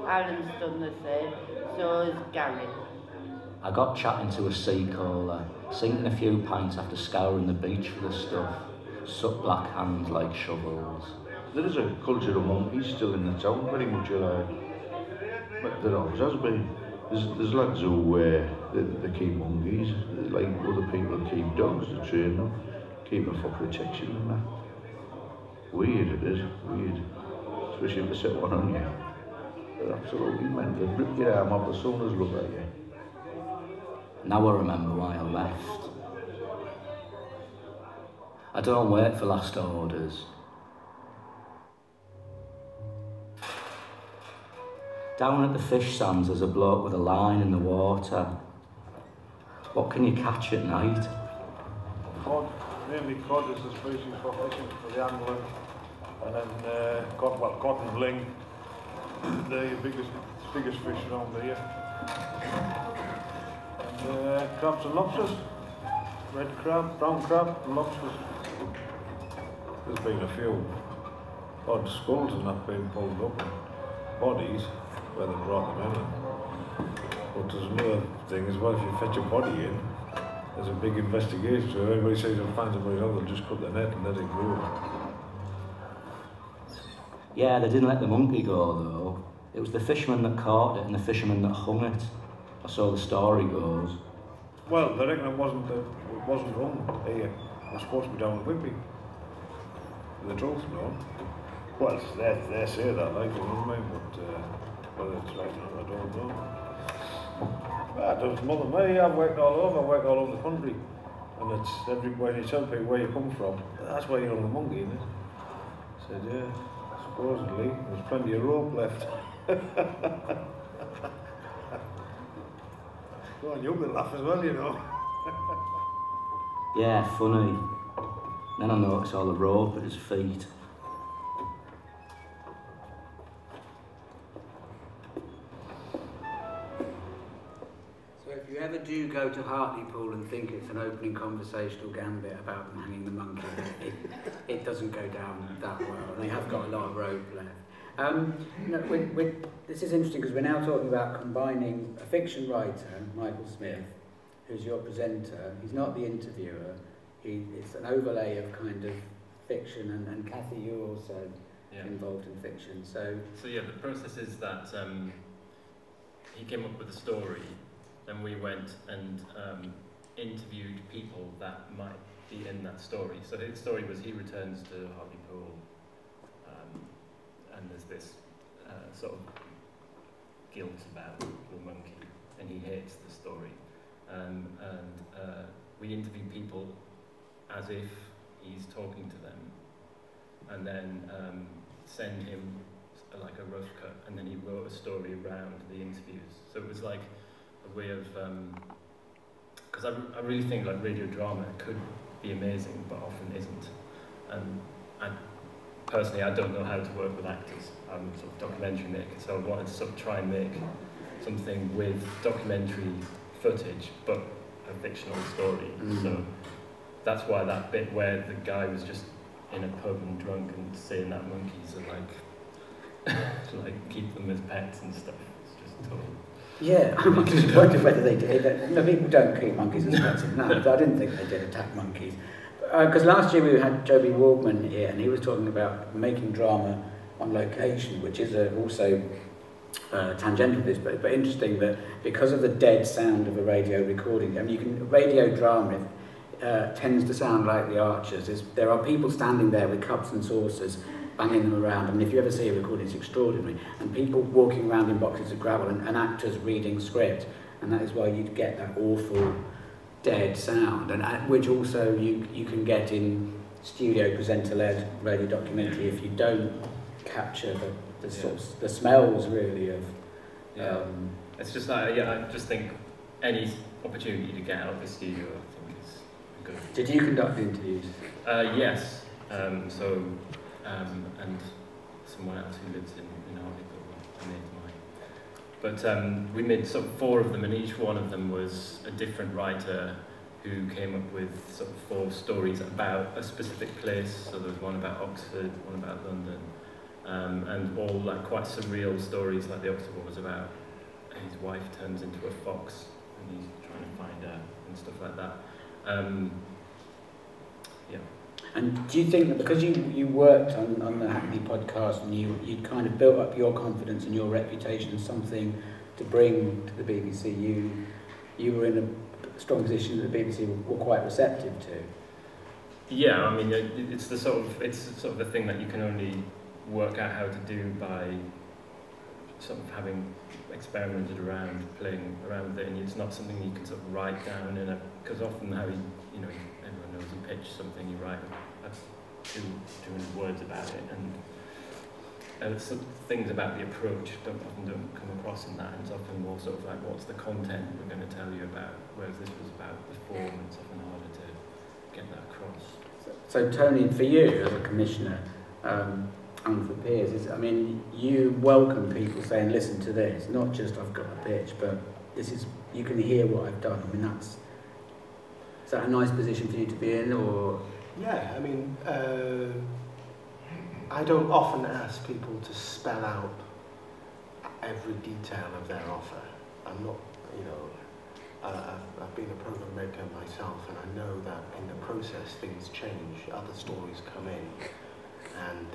Alan's done the same, so has Gary. I got chatting to a sea caller, sinking a few pints after scouring the beach for the stuff, suck black hands like shovels. There is a culture of monkeys still in the town, very much alive. But there always has been. There's lads who they keep monkeys, like other people keep dogs to train them, keep them for protection and that. Weird it is, weird. Especially if they set one on you. They're absolutely mental. They rip your arm off as soon as look at you. Now I remember why I left. I don't wait for last orders. Down at the fish sands there's a bloke with a line in the water. What can you catch at night? Cod, mainly cod is the species for fishing, for the angling. And then cod and ling, they're your biggest fish around here. And crabs and lobsters, red crab, brown crab and lobsters. There's been a few odd skulls and that being pulled up, and bodies where they brought them in. But there's another thing as well, if you fetch a body in, there's a big investigation, so everybody says they'll find somebody else, they'll just cut the net and let it go. Yeah, they didn't let the monkey go though. It was the fisherman that caught it and the fisherman that hung it. Or so the story goes. Well, I reckon it wasn't wrong here. It was supposed to be down in Whitby. The truth, no. Well, they say that, like, you know what I mean? But whether it's right or not, I don't know. But there's more than me. I've worked all over the country. And it's everywhere you tell people where you come from. That's why you're on the monkey, isn't it? I said, yeah, supposedly. There's plenty of rope left. Go on, you'll be laugh as well, you know. Yeah, funny. Then I noticed all the rope at his feet. So if you ever do go to Hartlepool and think it's an opening conversational gambit about them hanging the monkey, it doesn't go down that well. They have got a lot of rope left. This is interesting because we're now talking about combining a fiction writer, Michael Smith, who's your presenter. He's not the interviewer. It's an overlay of kind of fiction, and Kathy, you're also involved in fiction. So yeah, the process is that he came up with a story, then we went and interviewed people that might be in that story. So his story was he returns to Hartlepool, and there's this sort of guilt about the monkey, and he hates the story. And we interview people as if he's talking to them, and then send him like a rough cut, and then he wrote a story around the interviews. So it was like a way of, because I really think like radio drama could be amazing, but often isn't. And personally, I don't know how to work with actors. I'm sort of documentary maker, so I wanted to sort of try and make something with documentary footage, but a fictional story. So that's why that bit where the guy was just in a pub and drunk and saying that monkeys are like, like keep them as pets and stuff. It's just total. Yeah, I'm just wondering whether they did. No, people don't keep monkeys as pets. No, I didn't think they did attack monkeys. Because last year we had Joby Waldman here, and he was talking about making drama on location, which is also tangential to this, but interesting that because of the dead sound of a radio recording, I mean, radio drama tends to sound like The Archers. There are people standing there with cups and saucers, banging them around. I mean, if you ever see a recording, it's extraordinary. And people walking around in boxes of gravel, and actors reading script, and that is why you'd get that awful dead sound, and which also you can get in studio presenter-led radio documentary if you don't capture the sort of the smells really of. It's just like I just think any opportunity to get out of the studio, I think is good. Did you conduct the interviews? Yes. And someone else who lives in Hartlepool, a mate of mine. But we made sort of 4 of them, and each one of them was a different writer who came up with sort of 4 stories about a specific place. So there was one about Oxford, one about London, and all like quite surreal stories. Like the Oxford one was about his wife turns into a fox and he's trying to find her and stuff like that. And do you think that because you worked on the Hackney podcast and you'd kind of built up your confidence and your reputation as something to bring to the BBC, you were in a strong position that the BBC were quite receptive to? Yeah, I mean, it's sort of the thing that you can only work out how to do by sort of having experimented around, playing around with it, and it's not something you can sort of write down because often how everyone knows you pitch something, you write 200 words about it, and some things about the approach often don't come across in that, and it's often more sort of like, what's the content we're going to tell you about, whereas this was about the form, and it's often harder to get that across. So Tony, for you as a commissioner, and for peers, I mean, you welcome people saying, listen to this, not just I've got a pitch, but this is, you can hear what I've done. I mean, is that a nice position for you to be in, or? Yeah, I mean, I don't often ask people to spell out every detail of their offer. I'm not, I've been a program maker myself, and I know that in the process things change, other stories come in, and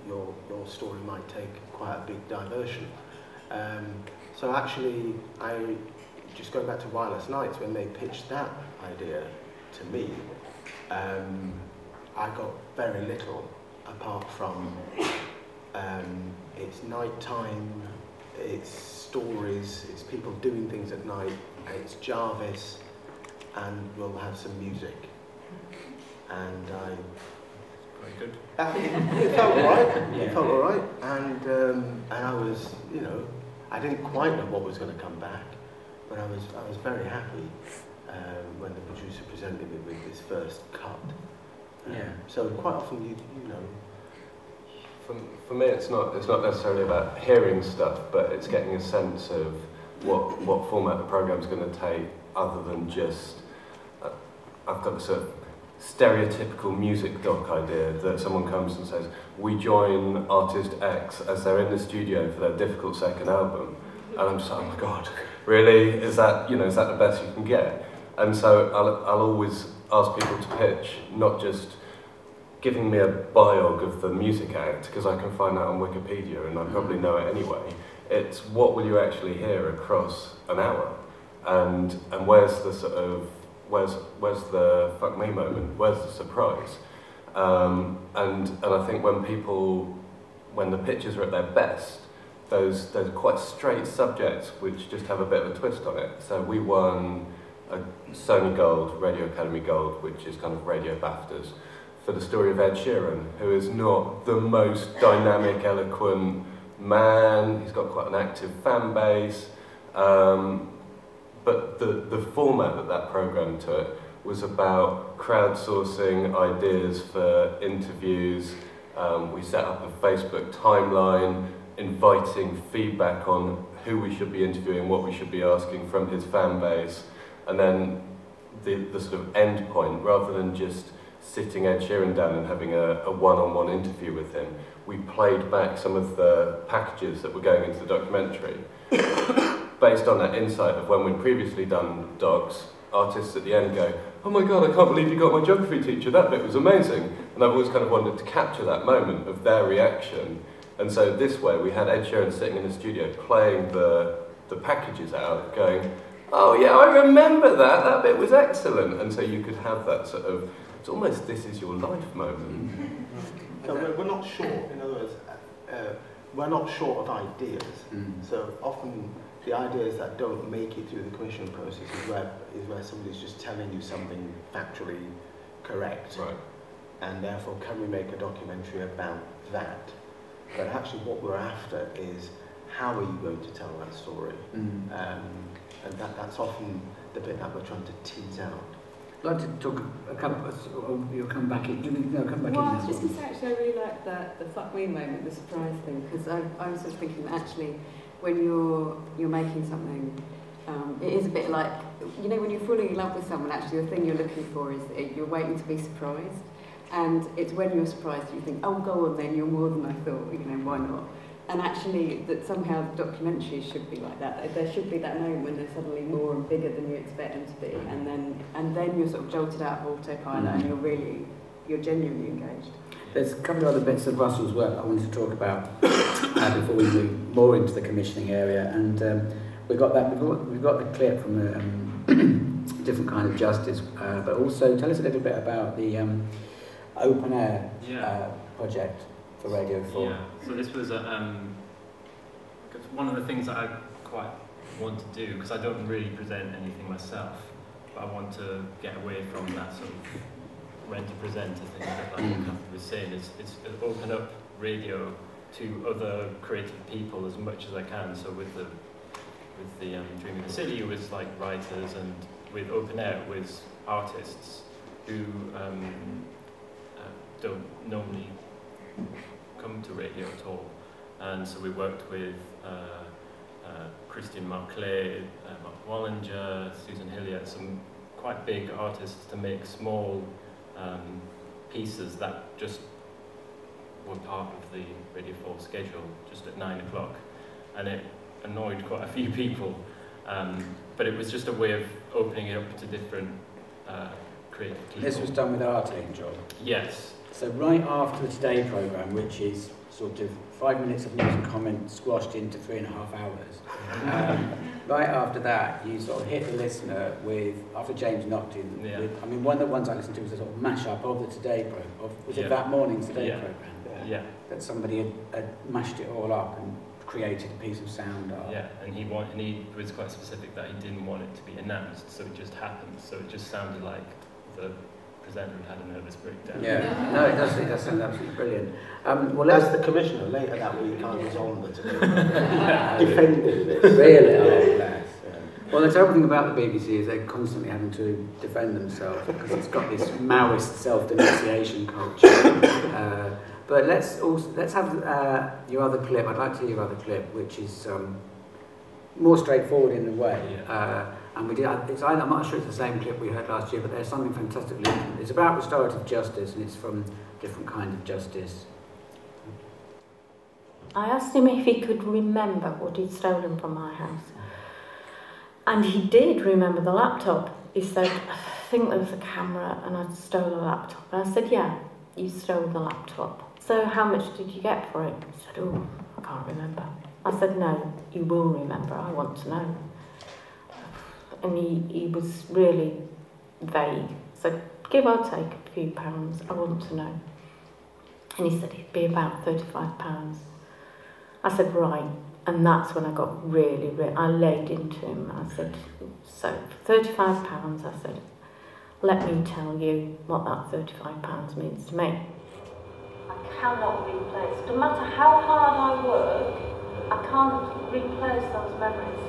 your story might take quite a big diversion. So actually, just going back to Wireless Nights, when they pitched that idea to me, I got very little apart from it's night time, it's stories, it's people doing things at night, it's Jarvis, and we'll have some music. And very good. It felt alright. It felt alright, and I was, you know, I didn't quite know what was going to come back, but I was very happy when the producer presented me with this first cut. So quite often you know. For me, it's not necessarily about hearing stuff, but it's getting a sense of what format the programme's going to take, other than just I've got this sort of stereotypical music doc idea that someone comes and says, we join artist X as they're in the studio for their difficult second album, and I'm just like, oh my god, really? Is that the best you can get? And so I'll always ask people to pitch, not just giving me a biog of the music act, because I can find that on Wikipedia and I probably know it anyway. It's what will you actually hear across an hour, and where's the sort of where's the fuck me moment, where's the surprise, and I think when the pitches are at their best, those quite straight subjects which just have a bit of a twist on it. So we won a Sony Gold, Radio Academy Gold, which is kind of radio BAFTAs, for the story of Ed Sheeran, who is not the most dynamic, eloquent man. He's got quite an active fan base, but the format that programme took was about crowdsourcing ideas for interviews. We set up a Facebook timeline, inviting feedback on who we should be interviewing, what we should be asking from his fan base, and then the sort of end point, rather than just sitting Ed Sheeran down and having a one-on-one interview with him, we played back some of the packages that were going into the documentary. Based on that insight of when we'd previously done docs, artists at the end go, oh my god, I can't believe you got my geography teacher, that bit was amazing. And I've always kind of wanted to capture that moment of their reaction. And so this way we had Ed Sheeran sitting in the studio playing the packages out, going, oh yeah, I remember that bit was excellent. And so you could have that sort of, it's almost this is your life moment. So we're not short, in other words, we're not short of ideas. So often the ideas that don't make it through the commissioning process is where somebody's just telling you something factually correct. Right. And therefore, can we make a documentary about that? But actually what we're after is, how are you going to tell that story? And that's often the bit that we're trying to tease out. I'd like to talk a couple. You'll come back in. Come back in. I was just going to say, actually, I really like the fuck me moment, the surprise thing, because I was sort of thinking that actually, when you're making something, it is a bit like, you know, when you're falling in love with someone, actually the thing you're looking for is you're waiting to be surprised, and it's when you're surprised that you think, oh, go on then, you're more than I thought, you know, why not? And actually, that somehow the documentaries should be like that. There should be that moment when they're suddenly more and bigger than you expect them to be, and then you're sort of jolted out of autopilot, and you're genuinely engaged. There's a couple of other bits of Russell's work I wanted to talk about before we move more into the commissioning area, and we've got the clip from a different kind of justice, but also tell us a little bit about the open air project for Radio 4. Yeah, so this was one of the things that I quite want to do, because I don't really present anything myself, but I want to get away from that sort of when to present, I think, like Kathy was saying, it's open up radio to other creative people as much as I can. So with the Dreaming the City, it was like writers, and with open air, it was artists who don't normally come to radio at all. And so we worked with Christian Marclay, Mark Wallinger, Susan Hilliard, some quite big artists, to make small pieces that just were part of the Radio 4 schedule, just at 9 o'clock. And it annoyed quite a few people, but it was just a way of opening it up to different creative people. This was done with Art Angel? Yes. So right after the Today programme, which is sort of 5 minutes of news and comment squashed into 3.5 hours, right after that, you sort of hit the listener with, after James knocked in, with, I mean, one of the ones I listened to was a sort of mash-up of the Today program, was it that morning's Today program? Yeah. That somebody had mashed it all up and created a piece of sound art. Yeah, and he was quite specific that he didn't want it to be announced, so it just happened. So it just sounded like the presenter had a nervous breakdown. Yeah, no, it does sound absolutely brilliant. Well, As the commissioner later that week, I was on the Today defending this. Really? Oh, bless. Well, the terrible thing about the BBC is they're constantly having to defend themselves because it's got this Maoist self-denunciation culture. But let's have your other clip. I'd like to hear your other clip, which is more straightforward in a way. And we did. I'm not sure it's the same clip we heard last year, but there's something fantastically different. It's about restorative justice, and it's from different kind of justice. I asked him if he could remember what he'd stolen from my house. And he did remember the laptop. He said, I think there was a camera and I'd stolen a laptop. And I said, yeah, you stole the laptop. So how much did you get for it? He said, oh, I can't remember. I said, no, you will remember, I want to know. And he was really vague. So give or take a few pounds, I want to know. And he said it'd be about £35. I said, right. And that's when I got really, I laid into him. I said, so £35, I said, let me tell you what that £35 means to me. I cannot replace, no matter how hard I work, I can't replace those memories.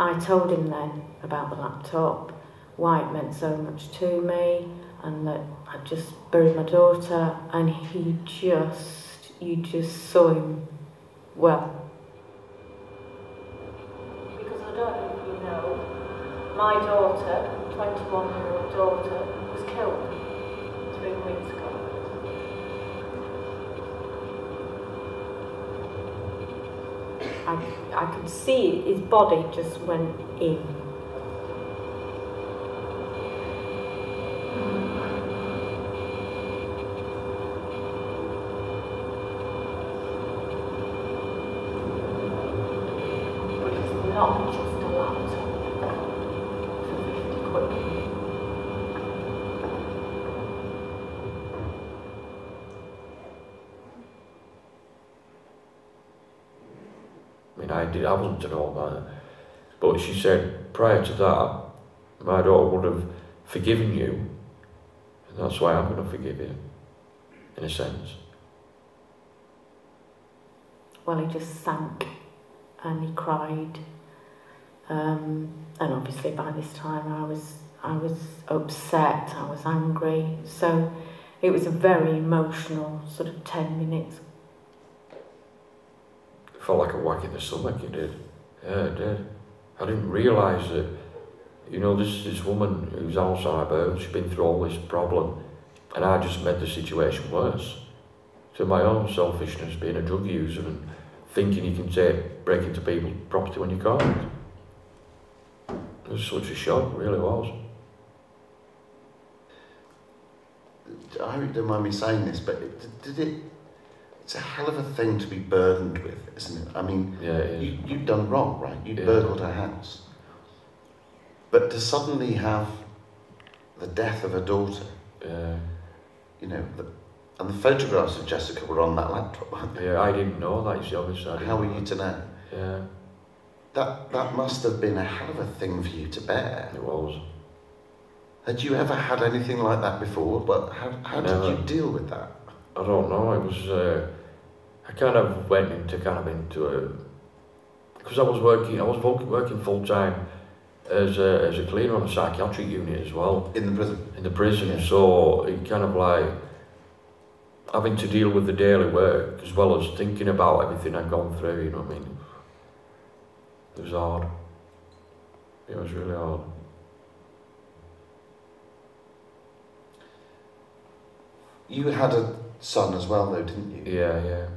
I told him then about the laptop, why it meant so much to me, and that I'd just buried my daughter, and you just saw him well. Because I don't know if you know, my daughter, 21-year-old daughter, was killed 3 weeks ago. I could see his body just went in. But it's not just a laptop for 50 quid. I wasn't to know about it. But she said, prior to that, my daughter would have forgiven you, and that's why I'm going to forgive you, in a sense. Well, he just sank, and he cried, and obviously by this time I was upset, I was angry, so it was a very emotional sort of 10 minutes. Felt like a whack in the stomach, it did. Yeah, it did. I didn't realise that, you know, this woman who's Alzheimer's, she's been through all this problem, and I just made the situation worse. To my own selfishness, being a drug user and thinking you can break into people's property when you can't. It was such a shock, it really was. I hope you don't mind me saying this, but it's a hell of a thing to be burdened with, isn't it? I mean, you've done wrong, right? You burgled a house. But to suddenly have the death of a daughter, you know, and the photographs of Jessica were on that laptop, weren't they? Yeah, I didn't know that, you see, obviously. How were you to know? Yeah. That must have been a hell of a thing for you to bear. It was. Had you ever had anything like that before? But how did you deal with that? I don't know, it was... I kind of went into a... Because I was working full-time as a cleaner on a psychiatric unit as well. In the prison? In the prison, so it kind of like... having to deal with the daily work as well as thinking about everything I'd gone through, you know what I mean? It was hard. It was really hard. You had a son as well though, didn't you? Yeah, yeah.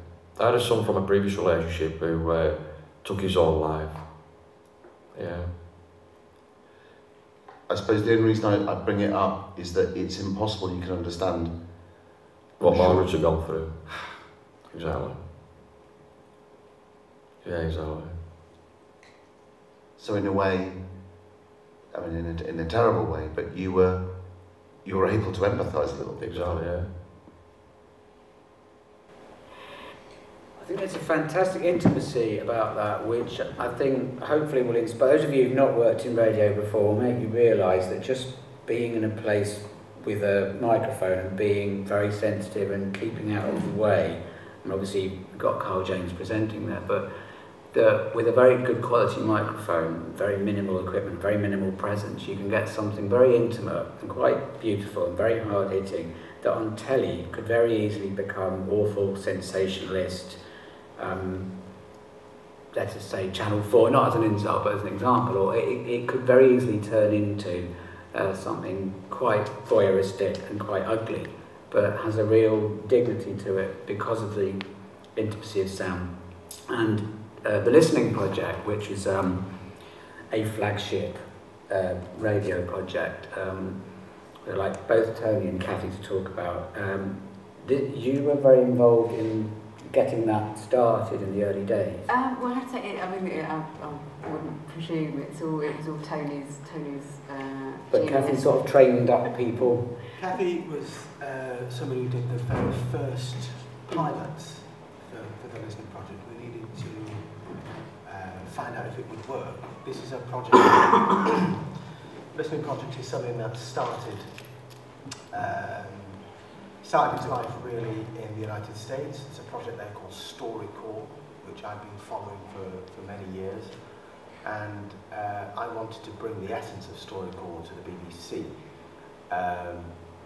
I had a son from a previous relationship who took his own life. Yeah. I suppose the only reason I bring it up is that it's impossible you can understand what Margaret's had gone through. Exactly. Yeah, exactly. So in a way, I mean, in a terrible way, but you were able to empathise a little bit. Exactly, yeah. I think there's a fantastic intimacy about that, which I think hopefully will inspire those of you who've not worked in radio before, make you realise that just being in a place with a microphone and being very sensitive and keeping out of the way, and obviously you've got Carl James presenting there, but with a very good quality microphone, very minimal equipment, very minimal presence, you can get something very intimate and quite beautiful and very hard hitting that on telly could very easily become awful, sensationalist. Let us say Channel 4, not as an insult but as an example, or it could very easily turn into something quite voyeuristic and quite ugly, but has a real dignity to it because of the intimacy of sound. And the Listening Project, which is a flagship radio project, I'd like both Tony and Kathy to talk about. You were very involved in getting that started in the early days. Well, I'd say I wouldn't presume it was all Tony's. But Kathy sort of trained up people. Kathy was somebody who did the very first pilots for the Listening Project. We needed to find out if it would work. This is a project. Listening Project is something that started its life really in the United States. It's a project there called StoryCorps, which I've been following for many years. And I wanted to bring the essence of StoryCorps to the BBC.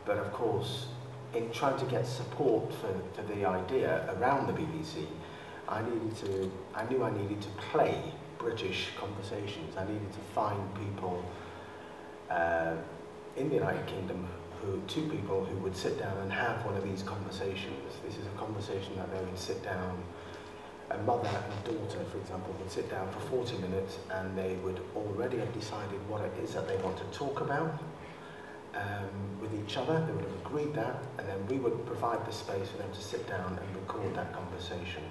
But of course, in trying to get support for the idea around the BBC, I knew I needed to play British conversations. I needed to find people in the United Kingdom, two people who would sit down and have one of these conversations. This is a conversation that they would sit down, a mother and daughter, for example, would sit down for 40 minutes and they would already have decided what it is that they want to talk about with each other. They would have agreed that, and then we would provide the space for them to sit down and record that conversation.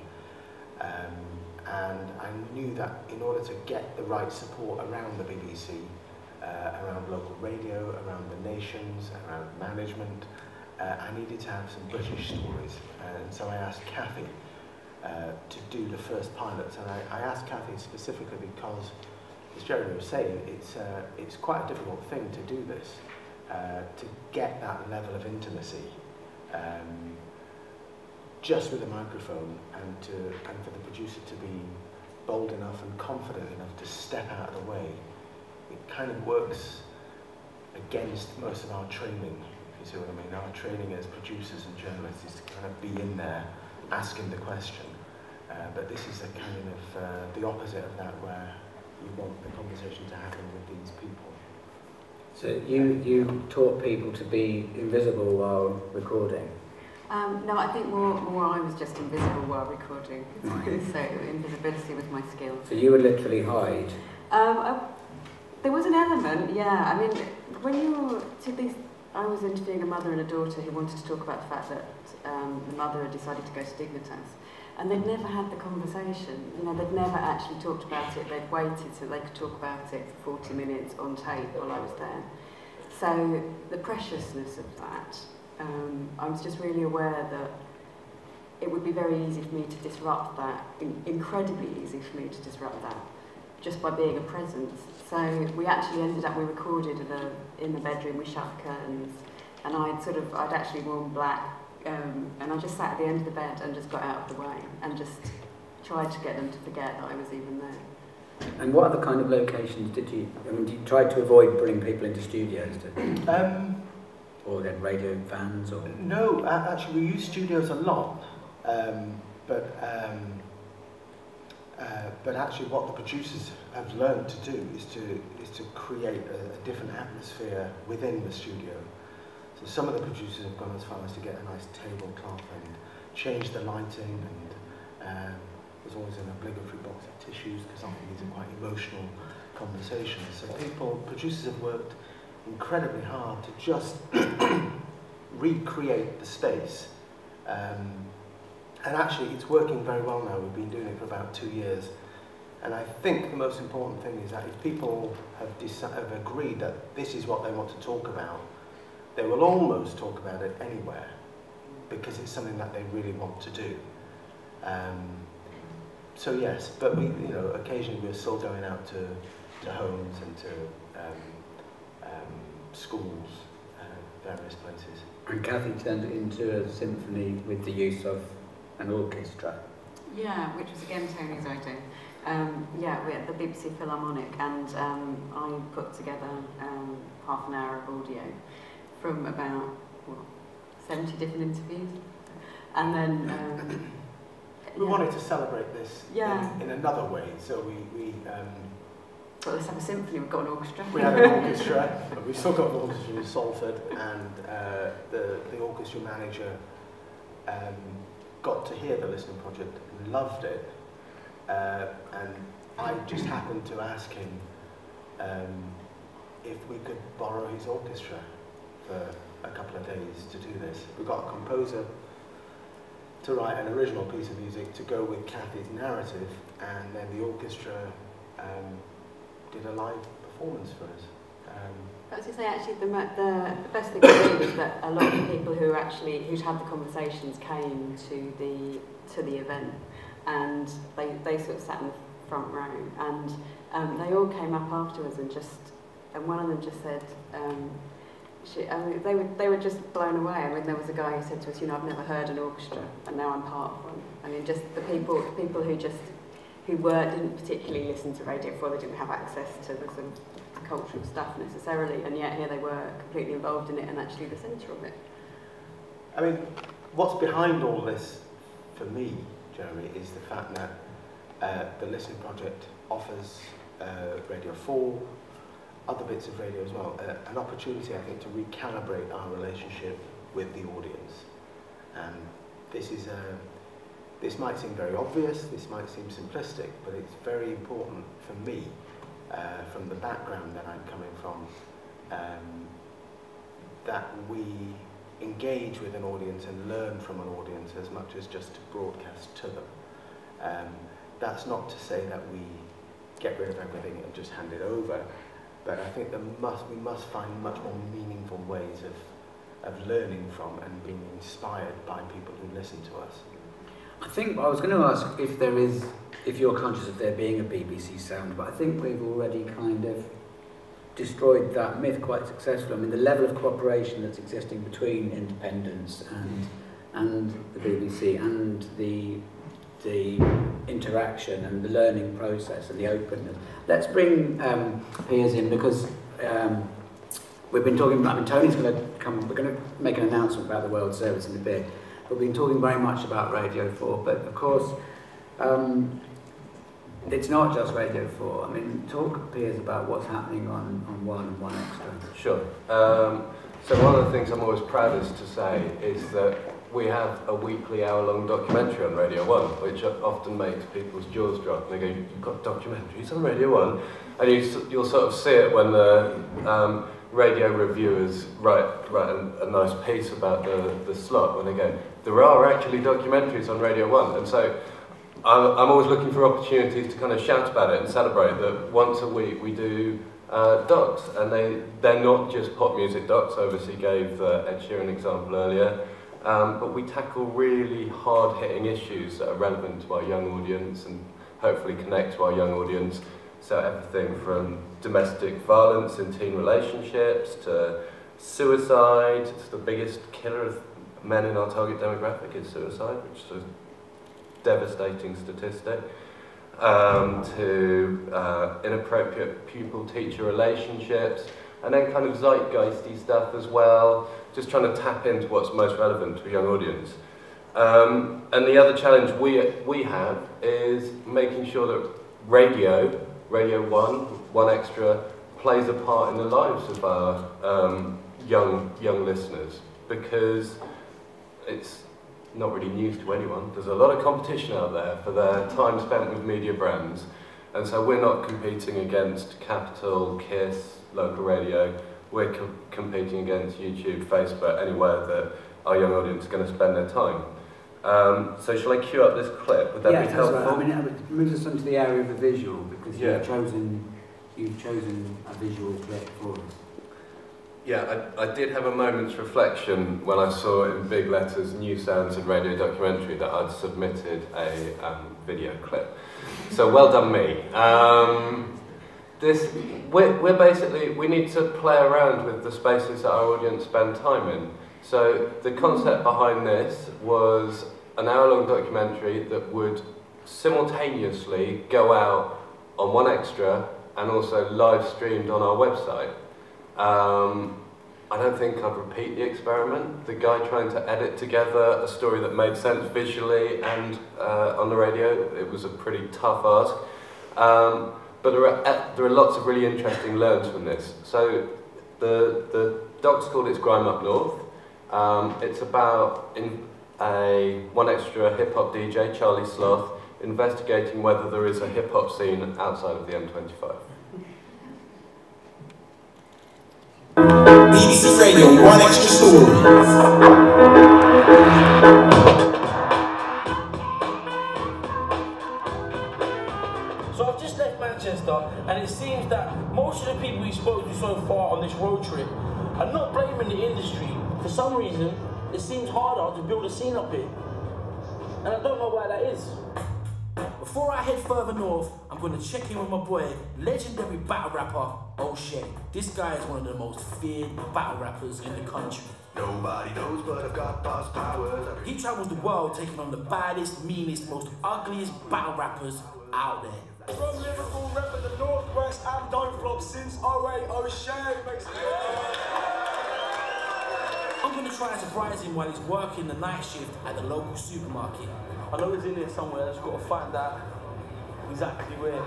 And I knew that in order to get the right support around the BBC, around local radio, around the nations, around management, I needed to have some British stories. And so I asked Kathy to do the first pilots. And I asked Kathy specifically because, as Jeremy was saying, it's quite a difficult thing to do this, to get that level of intimacy just with a microphone, and for the producer to be bold enough and confident enough to step out of the way. It kind of works against most of our training, if you see what I mean. Our training as producers and journalists is to kind of be in there asking the question. But this is a kind of the opposite of that, where you want the conversation to happen with these people. So you taught people to be invisible while recording? No, I think more I was just invisible while recording. So invisibility was my skill. So you would literally hide? There was an element, yeah. I mean, when you're I was interviewing a mother and a daughter who wanted to talk about the fact that the mother had decided to go to Dignitas, and they'd never had the conversation. You know, they'd never actually talked about it. They'd waited so they could talk about it for 40 minutes on tape while I was there. So the preciousness of that, I was just really aware that it would be very easy for me to disrupt that, incredibly easy for me to disrupt that, just by being a presence. So we actually we recorded in the bedroom, we shut the curtains, and I'd actually worn black, and I just sat at the end of the bed and just got out of the way and just tried to get them to forget that I was even there. And what other kind of locations did you try to avoid bringing people into studios? Or then radio vans? Or? No, actually we use studios a lot, but actually what the producers have learned to do is to create a different atmosphere within the studio. So some of the producers have gone as far as to get a nice tablecloth and change the lighting, and there's always an obligatory box of tissues because often these are quite emotional conversations. So producers have worked incredibly hard to just recreate the space And actually, it's working very well now. We've been doing it for about 2 years. And I think the most important thing is that if people have agreed that this is what they want to talk about, they will almost talk about it anywhere because it's something that they really want to do. So yes, but we, you know, occasionally we're still going out to homes and to schools, various places. And Kathy turned it into a symphony with the use of an orchestra. Yeah, which was again Tony's idea. Yeah, we're at the BBC Philharmonic, and I put together half an hour of audio from about 70 different interviews, and then we wanted to celebrate this in another way. So we well, let's have a symphony. We've got an orchestra. We had an orchestra. We still got an orchestra in Salford, and the orchestra manager got to hear the listening project and loved it. And I just happened to ask him if we could borrow his orchestra for a couple of days to do this. We got a composer to write an original piece of music to go with Kathy's narrative, and then the orchestra did a live performance for us. I was going to say, actually, the best thing to do was that a lot of people who'd had the conversations came to the event, and they sort of sat in the front row, and they all came up afterwards and one of them just said, they were just blown away. I mean, there was a guy who said to us, you know, I've never heard an orchestra, and now I'm part of one. I mean, just the people who didn't particularly listen to Radio 4, they didn't have access to the sort of cultural stuff necessarily, and yet here they were completely involved in it and actually the centre of it. I mean, what's behind all this for me, Jeremy, is the fact that the Listening Project offers Radio 4, other bits of radio as well, an opportunity, I think, to recalibrate our relationship with the audience. And this might seem very obvious, this might seem simplistic, but it's very important for me, from the background that I'm coming from, that we engage with an audience and learn from an audience as much as just to broadcast to them. That's not to say that we get rid of everything and just hand it over, but I think we must find much more meaningful ways of learning from and being inspired by people who listen to us. I think I was going to ask if you're conscious of there being a BBC sound, but I think we've already kind of destroyed that myth quite successfully. I mean, the level of cooperation that's existing between independents and the BBC, and the interaction and the learning process and the openness. Let's bring Piers in, because we've been talking about, I mean, Tony's going to come, we're going to make an announcement about the World Service in a bit, but we've been talking very much about Radio 4, but of course, it's not just Radio 4. I mean, talk, Piers, about what's happening on One and One Extra. Sure. So one of the things I'm always proudest to say is that we have a weekly hour-long documentary on Radio 1, which often makes people's jaws drop. And they go, you've got documentaries on Radio 1? And you'll sort of see it when the radio reviewers write a nice piece about the slot, when they go, there are actually documentaries on Radio 1. And so I'm always looking for opportunities to kind of shout about it and celebrate that once a week we do docs, and they're not just pop music docs. I obviously gave the Ed Sheeran example earlier, but we tackle really hard-hitting issues that are relevant to our young audience and hopefully connect to our young audience. So everything from domestic violence in teen relationships to suicide. It's the biggest killer of men in our target demographic is suicide, which is a devastating statistic. To inappropriate pupil-teacher relationships, and then kind of zeitgeisty stuff as well, just trying to tap into what's most relevant to a young audience. And the other challenge we have is making sure that Radio 1, One Extra, plays a part in the lives of our young listeners, because it's not really news to anyone. There's a lot of competition out there for their time spent with media brands, and so we're not competing against Capital, KISS, local radio. We're competing against YouTube, Facebook, anywhere that our young audience is going to spend their time. So shall I cue up this clip? Would that be helpful? Right. I mean, it moves us onto the area of the visual, because Yeah. you've chosen a visual clip for us. Yeah, I did have a moment's reflection when I saw in big letters New Sounds and Radio Documentary that I'd submitted a video clip. So well done me. We're basically, we need to play around with the spaces that our audience spend time in. So the concept behind this was an hour-long documentary that would simultaneously go out on 1Extra and also live streamed on our website. I don't think I'd repeat the experiment. The guy trying to edit together a story that made sense visually and on the radio, it was a pretty tough ask. But there are lots of really interesting learns from this. So the doc's called It's Grime Up North. It's about a 1Extra hip-hop DJ, Charlie Sloth, investigating whether there is a hip-hop scene outside of the M25. BBC Radio, 1Extra story. So I've just left Manchester, and it seems that most of the people we spoke to so far on this road trip are not blaming the industry. For some reason, it seems harder to build a scene up here. And I don't know why that is. Before I head further north, I'm going to check in with my boy, legendary battle rapper, O'Shea. This guy is one of the most feared battle rappers in the country. Nobody knows, but I've got boss powers. He travels the world taking on the baddest, meanest, most ugliest battle rappers out there. From Liverpool, repping the Northwest, and don't flop since 08 O'Shea makes I'm going to try and surprise him while he's working the night shift at the local supermarket. I know he's in here somewhere, I just got to find out exactly where.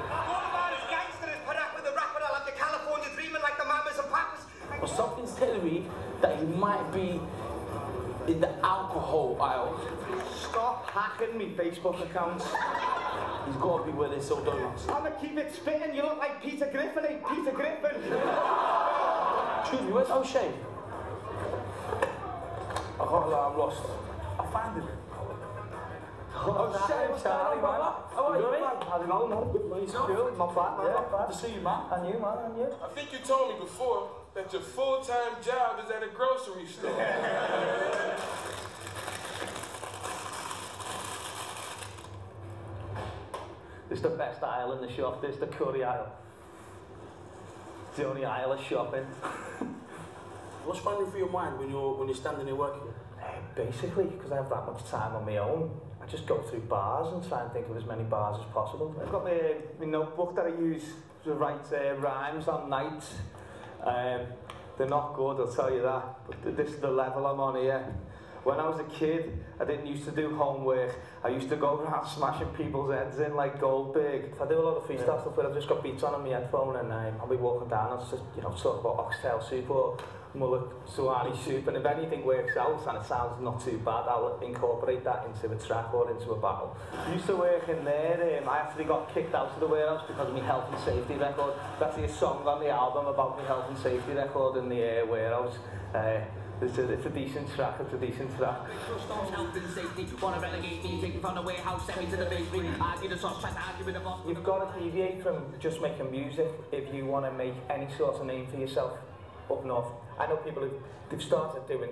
But something's telling me that he might be in the alcohol aisle. Stop hacking me Facebook accounts. He's got to be where they sell donuts. I'm gonna keep it spitting, you look like Peter Griffin, ain't Peter Griffin? Excuse me, where's O'Shea? I can't lie, I'm lost. I found him. O'Shea, Charlie, man. How are you, mate? How's it going, man? Good, man. Cool, not bad, man, not bad. Good to see you, man. And you, man, and you? I think you told me before that your full-time job is at a grocery store. This is the best aisle in the shop, this is the curry aisle. It's the only aisle of shopping. What's running through your mind when you're standing there working? Basically, because I have that much time on my own, I just go through bars and try and think of as many bars as possible. I've got my notebook that I use to write rhymes on night. They're not good, I'll tell you that, but this is the level I'm on here. When I was a kid, I didn't used to do homework. I used to go around smashing people's heads in like Goldberg. I do a lot of freestyle stuff where I've just got beats on my headphone and I'll be walking down and just, talk about oxtail soup or mullet suwari soup, and if anything works out and it sounds not too bad, I'll incorporate that into a track or into a battle. I used to work in there, I actually got kicked out of the warehouse because of my health and safety record. That's a song on the album about my health and safety record in the warehouse. It's a decent track, You've got to deviate from just making music if you want to make any sort of name for yourself up north. I know people they've started doing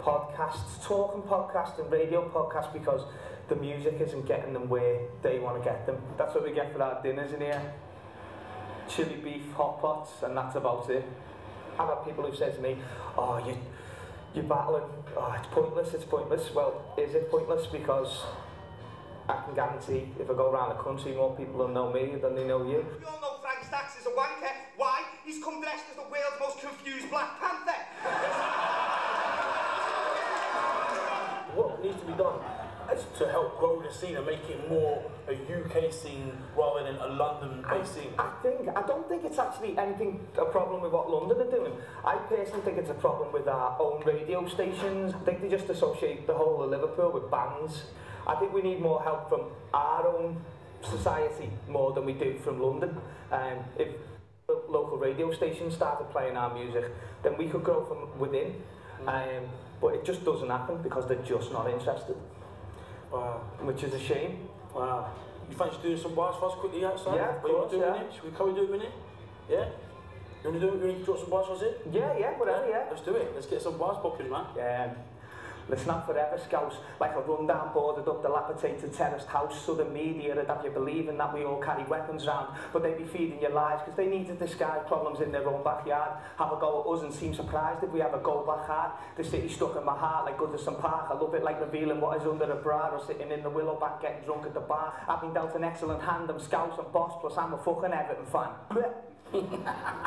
podcasts, talking podcasts and radio podcasts because the music isn't getting them where they want to get them. That's what we get for our dinners in here. Chili beef, hot pots, and that's about it. I've had people who've said to me, oh, you're battling, oh, it's pointless. Well, is it pointless? Because I can guarantee if I go around the country, more people will know me than they know you. We all know Frank Stax is a wanker. Why? He's come dressed as the world's most confused Black Panther. What needs to be done is to help grow the scene and make it more a UK scene rather than a London-based scene? I don't think it's actually a problem with what London are doing. I personally think it's a problem with our own radio stations. I think they just associate the whole of Liverpool with bands. I think we need more help from our own society more than we do from London. If the local radio stations started playing our music, then we could grow from within. But it just doesn't happen because they're just not interested. Wow. Which is a shame. Wow. You fancy doing some bars for us quickly outside? Yeah, of course, yeah. Can we do it a minute? Yeah? You want to do it? You want to drop some bars for us in? Yeah, whatever, yeah. Let's do it. Let's get some bars popping, man. Yeah. Let's not forever scouse like a run-down boarded up dilapidated terraced house. So the media would have you believing that we all carry weapons round, but they'd be feeding your lies because they need to disguise problems in their own backyard. Have a go at us and seem surprised if we have a go back hard. The city's stuck in my heart like Goodison Park. I love it like revealing what is under a bra or sitting in the willow back getting drunk at the bar. I've been dealt an excellent hand, I'm scouse and boss, plus I'm a fucking Everton fan.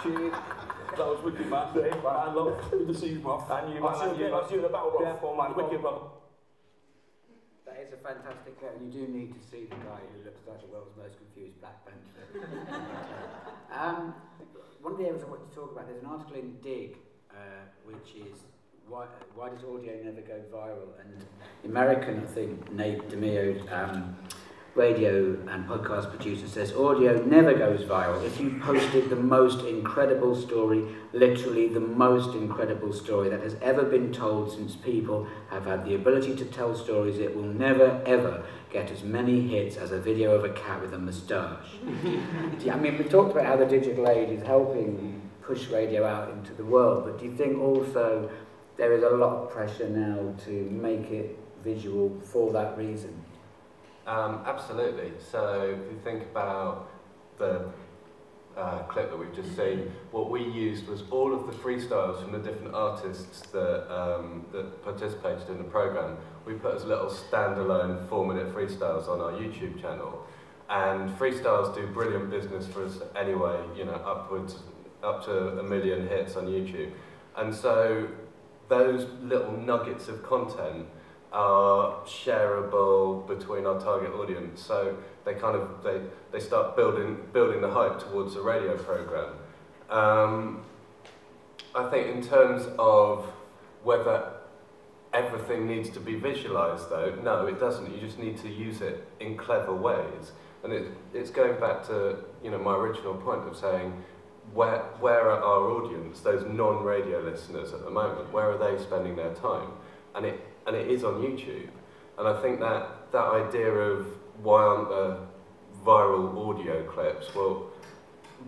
Cheers. That was wicked, man. I love it. Good to see you, bro. And you, man. I'll see you in the battle, bro. Therefore, man. Wicked, brother. That is a fantastic clip, and you do need to see the guy who looks like the world's most confused Black Panther. One of the areas I want to talk about, there's an article in Dig, which is why does audio never go viral? And the American, I think, Nate DeMeo, radio and podcast producer, says audio never goes viral. If you posted the most incredible story, literally the most incredible story that has ever been told since people have had the ability to tell stories, it will never ever get as many hits as a video of a cat with a moustache. I mean, we talked about how the digital age is helping push radio out into the world, but do you think also there is a lot of pressure now to make it visual for that reason? Absolutely. So if you think about the clip that we've just seen, what we used was all of the freestyles from the different artists that participated in the programme. We put as little standalone 4-minute freestyles on our YouTube channel, and freestyles do brilliant business for us anyway, you know, up to 1 million hits on YouTube. And so those little nuggets of content are shareable between our target audience, so they kind of they start building the hype towards a radio program. I think in terms of whether everything needs to be visualized, though, no, it doesn't. You just need to use it in clever ways, and it's going back to, you know, my original point of saying, where are our audience, those non-radio listeners at the moment? Where are they spending their time? And it is on YouTube. And I think that idea of why aren't there viral audio clips? Well,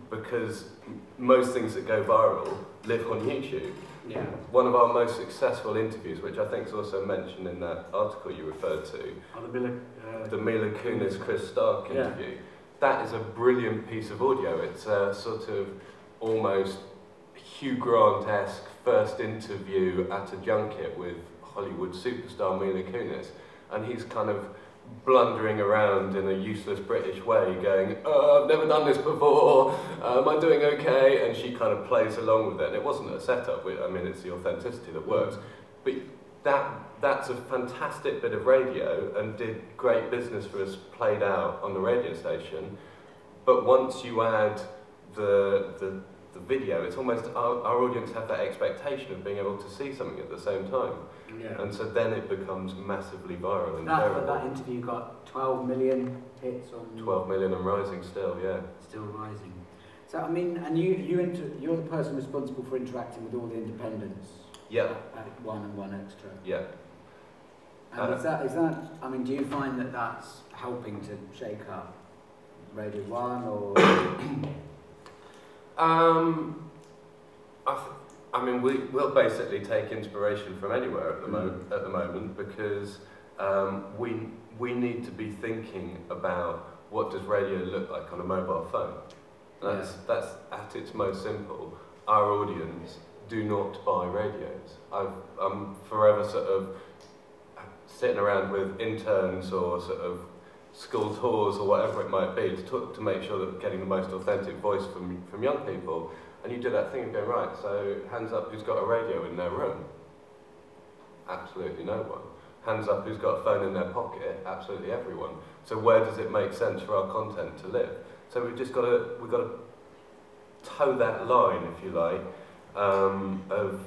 because most things that go viral live on YouTube. Yeah. One of our most successful interviews, which I think is also mentioned in that article you referred to, the Mila Kunis Chris Stark interview, yeah. That is a brilliant piece of audio. It's a sort of almost Hugh Grant-esque first interview at a junket with Hollywood superstar Mila Kunis, and he's kind of blundering around in a useless British way going, oh, I've never done this before, am I doing okay? And she kind of plays along with it, and it wasn't a setup, I mean, it's the authenticity that works. But that's a fantastic bit of radio and did great business for us, played out on the radio station. But once you add the video, it's almost, our audience have that expectation of being able to see something at the same time. Yeah. And so then it becomes massively viral and that interview got 12 million hits on... 12 million and rising still, yeah. Still rising. So, I mean, and you're the person responsible for interacting with all the independents. Yeah. At One and One Extra. Yeah. And is that, I mean, do you find that that's helping to shake up Radio 1 or... I mean, we'll basically take inspiration from anywhere at the moment because we need to be thinking about what does radio look like on a mobile phone. That's at its most simple. Our audience do not buy radios. I'm forever sort of sitting around with interns or sort of school tours or whatever it might be to make sure that we're getting the most authentic voice from young people. And you do that thing of going, right, so hands up who's got a radio in their room? Absolutely no one. Hands up who's got a phone in their pocket? Absolutely everyone. So where does it make sense for our content to live? So we've got to toe that line, if you like, of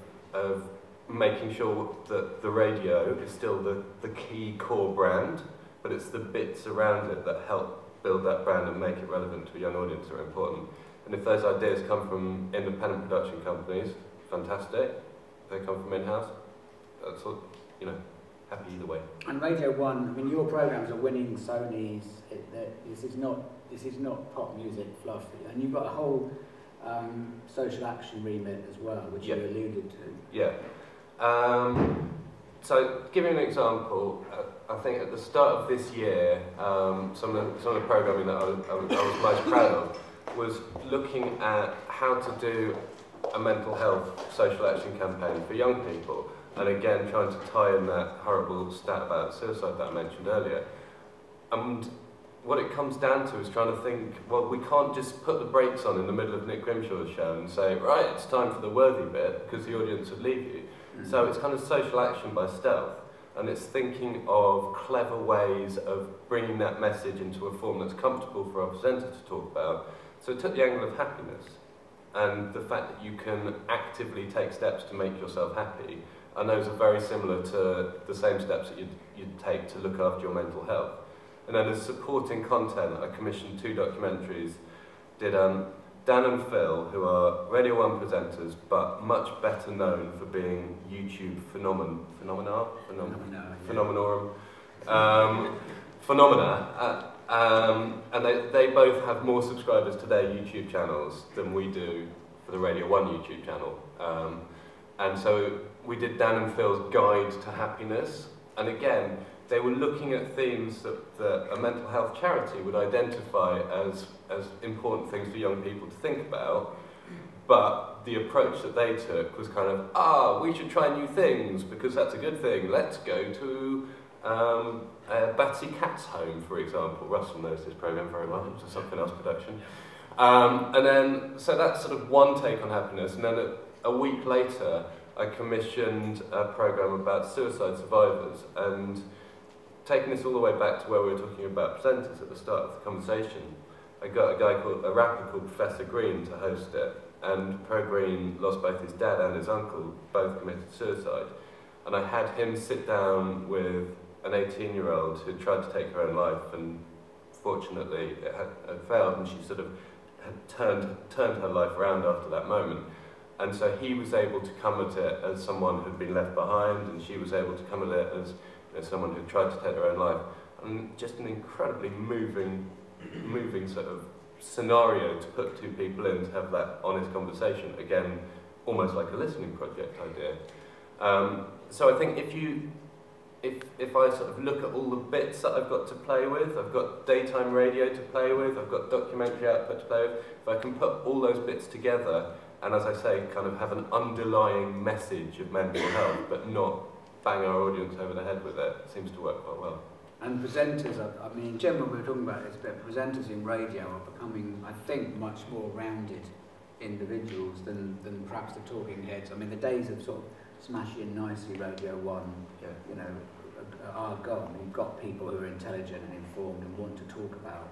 making sure that the radio is still the key core brand, but it's the bits around it that help build that brand and make it relevant to a young audience that are important. And if those ideas come from independent production companies, fantastic. If they come from in-house, that's all, you know, happy either way. And Radio 1, I mean, your programmes are winning Sony's. This is not pop music fluff, and you've got a whole social action remit as well, which you alluded to. Yeah. So, giving an example, I think at the start of this year, some of the programming that I was most proud of was looking at how to do a mental health social action campaign for young people, and again trying to tie in that horrible stat about suicide that I mentioned earlier. And what it comes down to is trying to think, well, we can't just put the brakes on in the middle of Nick Grimshaw's show and say, right, it's time for the worthy bit, because the audience would leave you. So it's kind of social action by stealth, and it's thinking of clever ways of bringing that message into a form that's comfortable for our presenter to talk about. So it took the angle of happiness, and the fact that you can actively take steps to make yourself happy, and those are very similar to the same steps that you'd take to look after your mental health. And then as supporting content, I commissioned 2 documentaries. Did Dan and Phil, who are Radio 1 presenters, but much better known for being YouTube phenomena, and they both have more subscribers to their YouTube channels than we do for the Radio 1 YouTube channel. And so we did Dan and Phil's Guide to Happiness, and again, they were looking at themes that a mental health charity would identify as important things for young people to think about, but the approach that they took was kind of, we should try new things because that's a good thing. Let's go to Batsy Cat's home, for example. Russell knows this programme very well, it's a Something Else production. And then, so that's sort of one take on happiness, and then a week later, I commissioned a programme about suicide survivors, and taking this all the way back to where we were talking about presenters at the start of the conversation, I got a rapper called Professor Green to host it, and Pro Green lost both his dad and his uncle, both committed suicide, and I had him sit down with an 18-year-old who tried to take her own life, and fortunately it had failed, and she sort of had turned her life around after that moment. And so he was able to come at it as someone who'd been left behind, and she was able to come at it as someone who tried to take their own life. And just an incredibly moving sort of scenario to put 2 people in to have that honest conversation. Again, almost like a listening project idea. So I think if I sort of look at all the bits that I've got to play with, I've got daytime radio to play with, I've got documentary output to play with, if I can put all those bits together, and as I say, kind of have an underlying message of mental health, but not bang our audience over the head with it, seems to work quite well. And presenters, I mean, in general, we were talking about this, but presenters in radio are becoming, I think, much more rounded individuals than perhaps the talking heads. I mean, the days of sort of smashing nicely Radio 1, you know, are gone. You've got people who are intelligent and informed and want to talk about,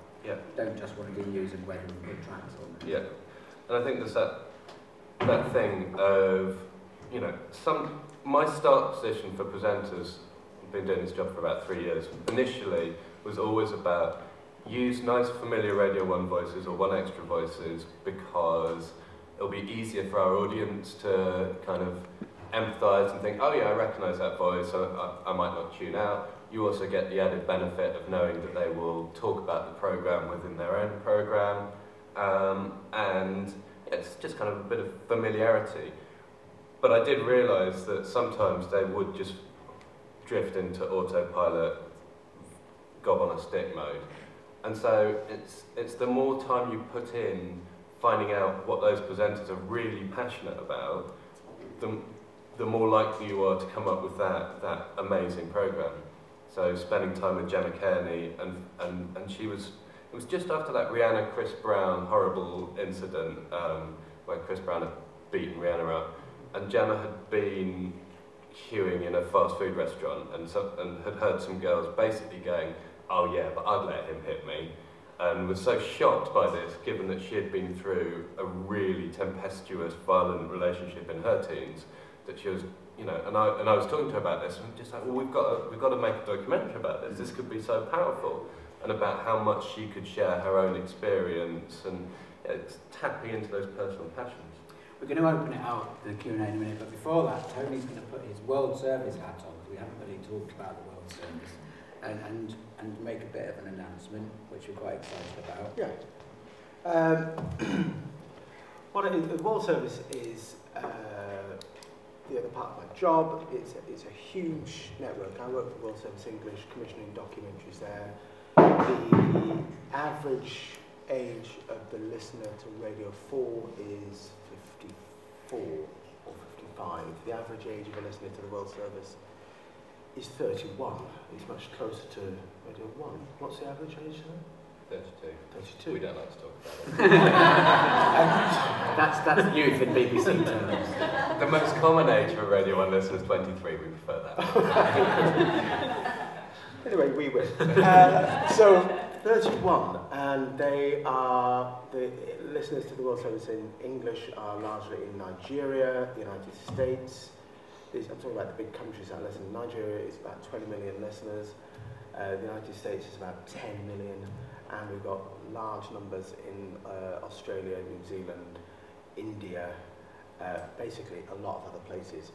don't just want to be using whether and put tracks on. Yeah, and I think there's that thing of, you know, my start position for presenters, I've been doing this job for about 3 years, initially was always about use nice familiar Radio 1 voices or 1 Extra voices because it'll be easier for our audience to kind of empathise and think, oh yeah, I recognise that voice, so I might not tune out. You also get the added benefit of knowing that they will talk about the programme within their own programme, and it's just kind of a bit of familiarity. But I did realise that sometimes they would just drift into autopilot, gob on a stick mode. And so it's the more time you put in finding out what those presenters are really passionate about, the more likely you are to come up with that amazing programme. So spending time with Gemma Kearney, and she was, it was just after that Rihanna-Chris Brown horrible incident where Chris Brown had beaten Rihanna up, and Gemma had been queuing in a fast food restaurant and had heard some girls basically going, oh yeah, but I'd let him hit me, and was so shocked by this, given that she had been through a really tempestuous, violent relationship in her teens, that she was, you know, and I was talking to her about this, and I'm just like, well, we've got to make a documentary about this. This could be so powerful, and about how much she could share her own experience, and it's tapping into those personal passions. We're going to open it out to the Q&A in a minute, but before that, Tony's going to put his World Service hat on. We haven't really talked about the World Service, and make a bit of an announcement, which we're quite excited about. Yeah. What it is, the World Service is the other part of my job. It's a huge network. I work for World Service English, commissioning documentaries there. The average age of the listener to Radio 4 is 54 or 55. The average age of a listener to the World Service is 31. It's much closer to Radio 1. What's the average age there? 32. 32. We don't like to talk about it. That's youth in BBC terms. The most common age for Radio 1 listeners is 23. We prefer that. Anyway, we win. So 31, and they are the listeners to the World Service in English are largely in Nigeria, the United States. I'm talking about the big countries that listen. Nigeria is about 20 million listeners. The United States is about 10 million. And we've got large numbers in Australia, New Zealand, India, basically a lot of other places.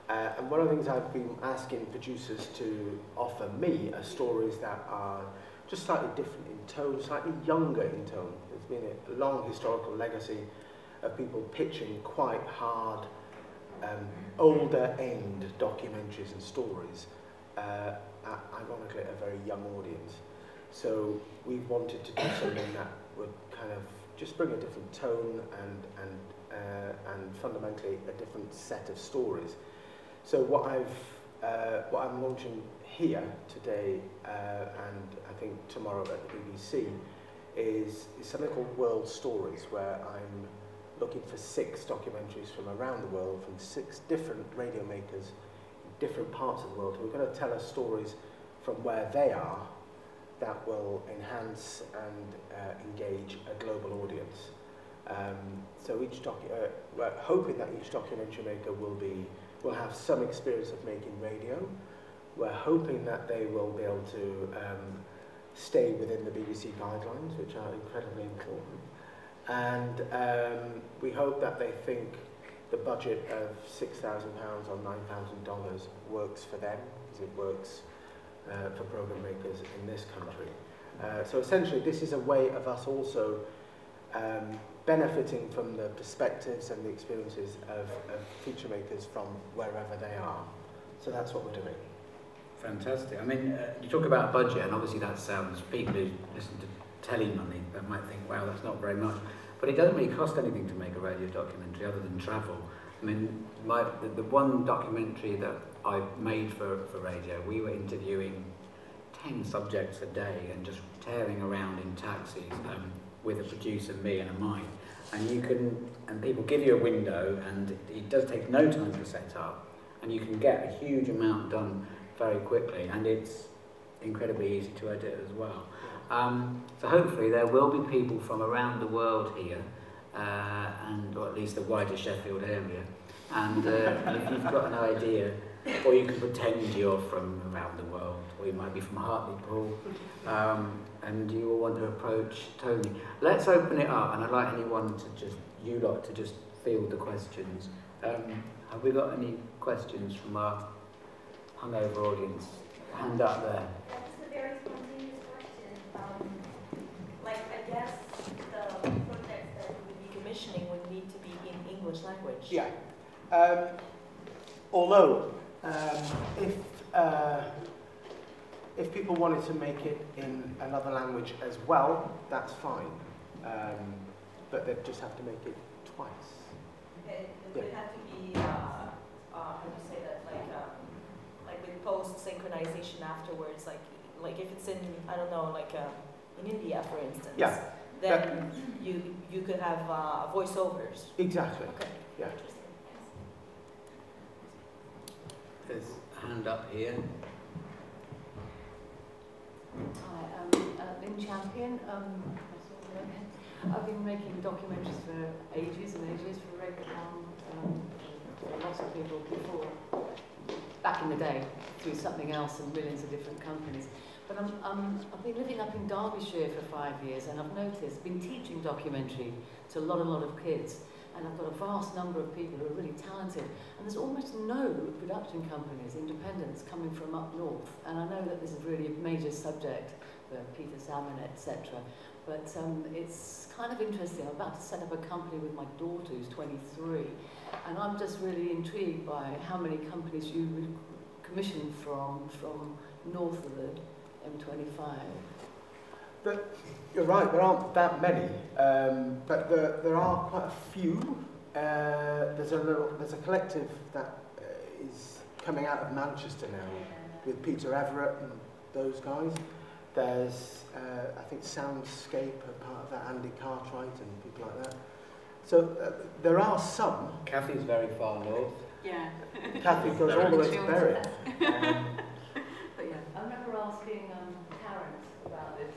And one of the things I've been asking producers to offer me are stories that are just slightly different in tone, slightly younger in tone. There's been a long historical legacy of people pitching quite hard, older end documentaries and stories, ironically at a very young audience. So we wanted to do something that would kind of just bring a different tone and fundamentally a different set of stories. So what I'm launching here today and I think tomorrow at the BBC is something called World Stories, where I'm looking for 6 documentaries from around the world, from 6 different radio makers in different parts of the world, who are going to tell us stories from where they are that will enhance and engage a global audience. So we're hoping that each documentary maker will have some experience of making radio. We're hoping that they will be able to stay within the BBC guidelines, which are incredibly important. And we hope that they think the budget of £6,000 or $9,000 works for them, as it works for programme makers in this country. So essentially this is a way of us also benefiting from the perspectives and the experiences of feature makers from wherever they are. So that's what we're doing. Fantastic. I mean, you talk about budget, and obviously that sounds, people who listen to telly money, they might think, wow, that's not very much. But it doesn't really cost anything to make a radio documentary other than travel. I mean, the one documentary that I made for radio, we were interviewing 10 subjects a day and just tearing around in taxis with a producer, me and a mic. And people give you a window, and it does take no time to set up, and you can get a huge amount done very quickly, and it's incredibly easy to edit as well. So hopefully there will be people from around the world here, or at least the wider Sheffield area. And if you've got an idea, or you can pretend you're from around the world, or you might be from Hartlepool, and you will want to approach Tony. Let's open it up, and I'd like anyone to you lot to just field the questions. Have we got any questions from our hungover audience? Hand up there. That's a very spontaneous question. I guess the projects that you would be commissioning would need to be in English language. Yeah. Although, if people wanted to make it in another language as well, that's fine. But they'd just have to make it twice. It would have to be, how do you say that, like with post-synchronization afterwards, like if it's in, I don't know, in India, for instance, yeah, then you could have voiceovers. Exactly. Okay. Yeah. There's a hand up here. Hi, I'm Lynn Champion. I've been making documentaries for ages and ages for Radio 1, for lots of people before, back in the day, through something else and millions of different companies. But I've been living up in Derbyshire for 5 years, and I've noticed, been teaching documentary to a lot of kids, and I've got a vast number of people who are really talented, and there's almost no production companies, independents, coming from up north. And I know that this is really a major subject for Peter Salmon, etc. But it's kind of interesting. I'm about to set up a company with my daughter, who's 23, and I'm just really intrigued by how many companies you would commission from north of the M25. But you're right, there aren't that many, but there are quite a few. There's a collective that is coming out of Manchester now with Peter Everett and those guys. There's, I think, Soundscape are part of that, Andy Cartwright and people like that. So there are some. Kathy's very far north. Yeah. Kathy goes all the way to Bury. But yeah, I remember asking Karen about this,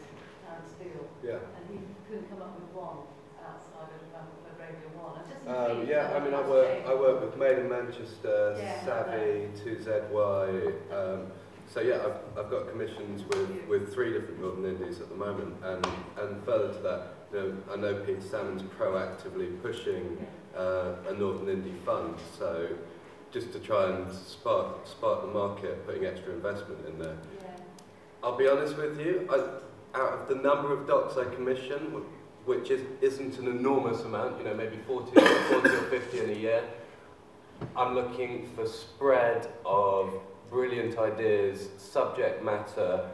Karen Steele, and he couldn't come up with one outside of Radio 1. I'm just yeah, I mean, I work with Made in Manchester, Savvy, 2ZY. So yeah, I've got commissions with 3 different Northern Indies at the moment, and further to that, you know, I know Peter Salmon's proactively pushing a Northern Indie fund, so just to try and spark the market, putting extra investment in there. Yeah. I'll be honest with you, out of the number of docs I commission, which isn't an enormous amount, you know, maybe 40 or 50 in a year, I'm looking for spread of brilliant ideas, subject matter,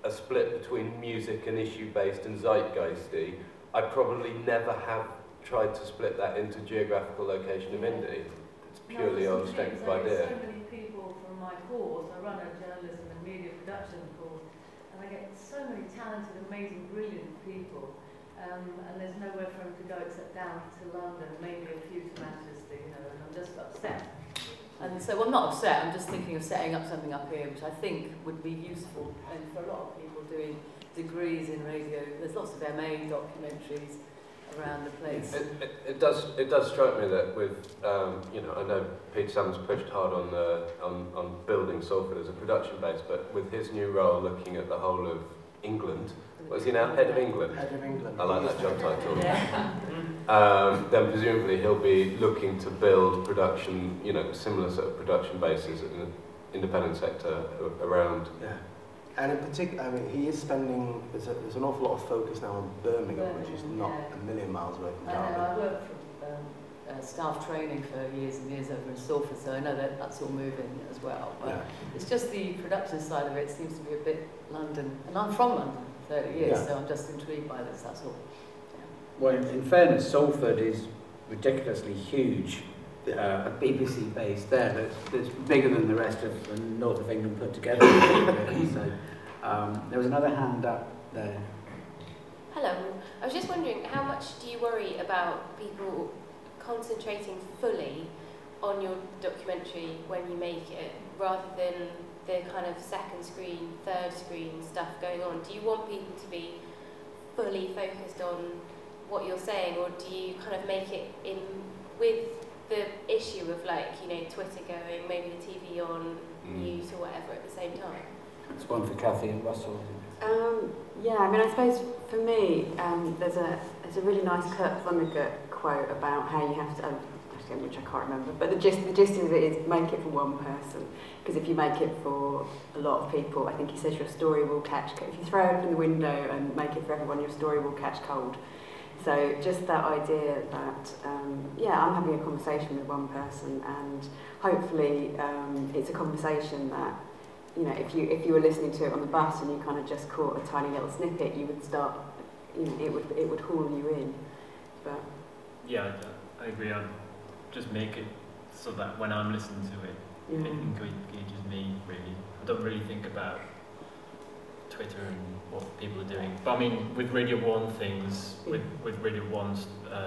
a split between music and issue-based and zeitgeisty. I probably never have tried to split that into geographical location of indie. It's purely on strength of idea. So many people from my course, I run a journalism and media production course, and I get so many talented, amazing, brilliant people, and there's nowhere for them to go except down to London, maybe a few to Manchester, you know, and I'm just upset. And so, well, I'm not upset, I'm just thinking of setting up something up here, which I think would be useful, and for a lot of people doing degrees in radio, there's lots of MA documentaries around the place. It does strike me that with, you know, I know Peter Salmon's pushed hard on building Salford as a production base, but with his new role looking at the whole of England, what is he now, Head of England? Head of England. I like that job title. Then presumably he'll be looking to build production, you know, similar sort of production bases in the independent sector around. Yeah. And in particular, I mean, he is spending, there's an awful lot of focus now on Birmingham, which is not a million miles away from Derby. I know, I worked for staff training for years and years over in Salford, so I know that that's all moving as well. But it's just the production side of it seems to be a bit London, and I'm from London 30 years, so I'm just intrigued by this, that's all. Well, in fairness, Salford is ridiculously huge. A BBC base there that's bigger than the rest of the north of England put together. Really. So there was another hand up there. Hello. I was just wondering, how much do you worry about people concentrating fully on your documentary when you make it, rather than the kind of second screen, third screen stuff going on? Do you want people to be fully focused on what you're saying, or do you kind of make it in with the issue of, like, you know, Twitter going, maybe the TV on, news or whatever at the same time? It's one for Kathy and Russell. Yeah, I mean, I suppose for me, there's a really nice Kurt Vonnegut quote about how you have to, which I can't remember, but the gist of it is make it for one person, because if you make it for a lot of people, I think he says your story will catch, if you throw it open the window and make it for everyone, your story will catch cold. So just that idea that, yeah, I'm having a conversation with one person, and hopefully it's a conversation that, you know, if you were listening to it on the bus and you kind of just caught a tiny little snippet, you would start, you know, it would haul you in. But yeah, I agree. I'd just make it so that when I'm listening to it, it engages me, really. I don't really think about Twitter and what people are doing. But I mean, with Radio 1 things, with Radio 1's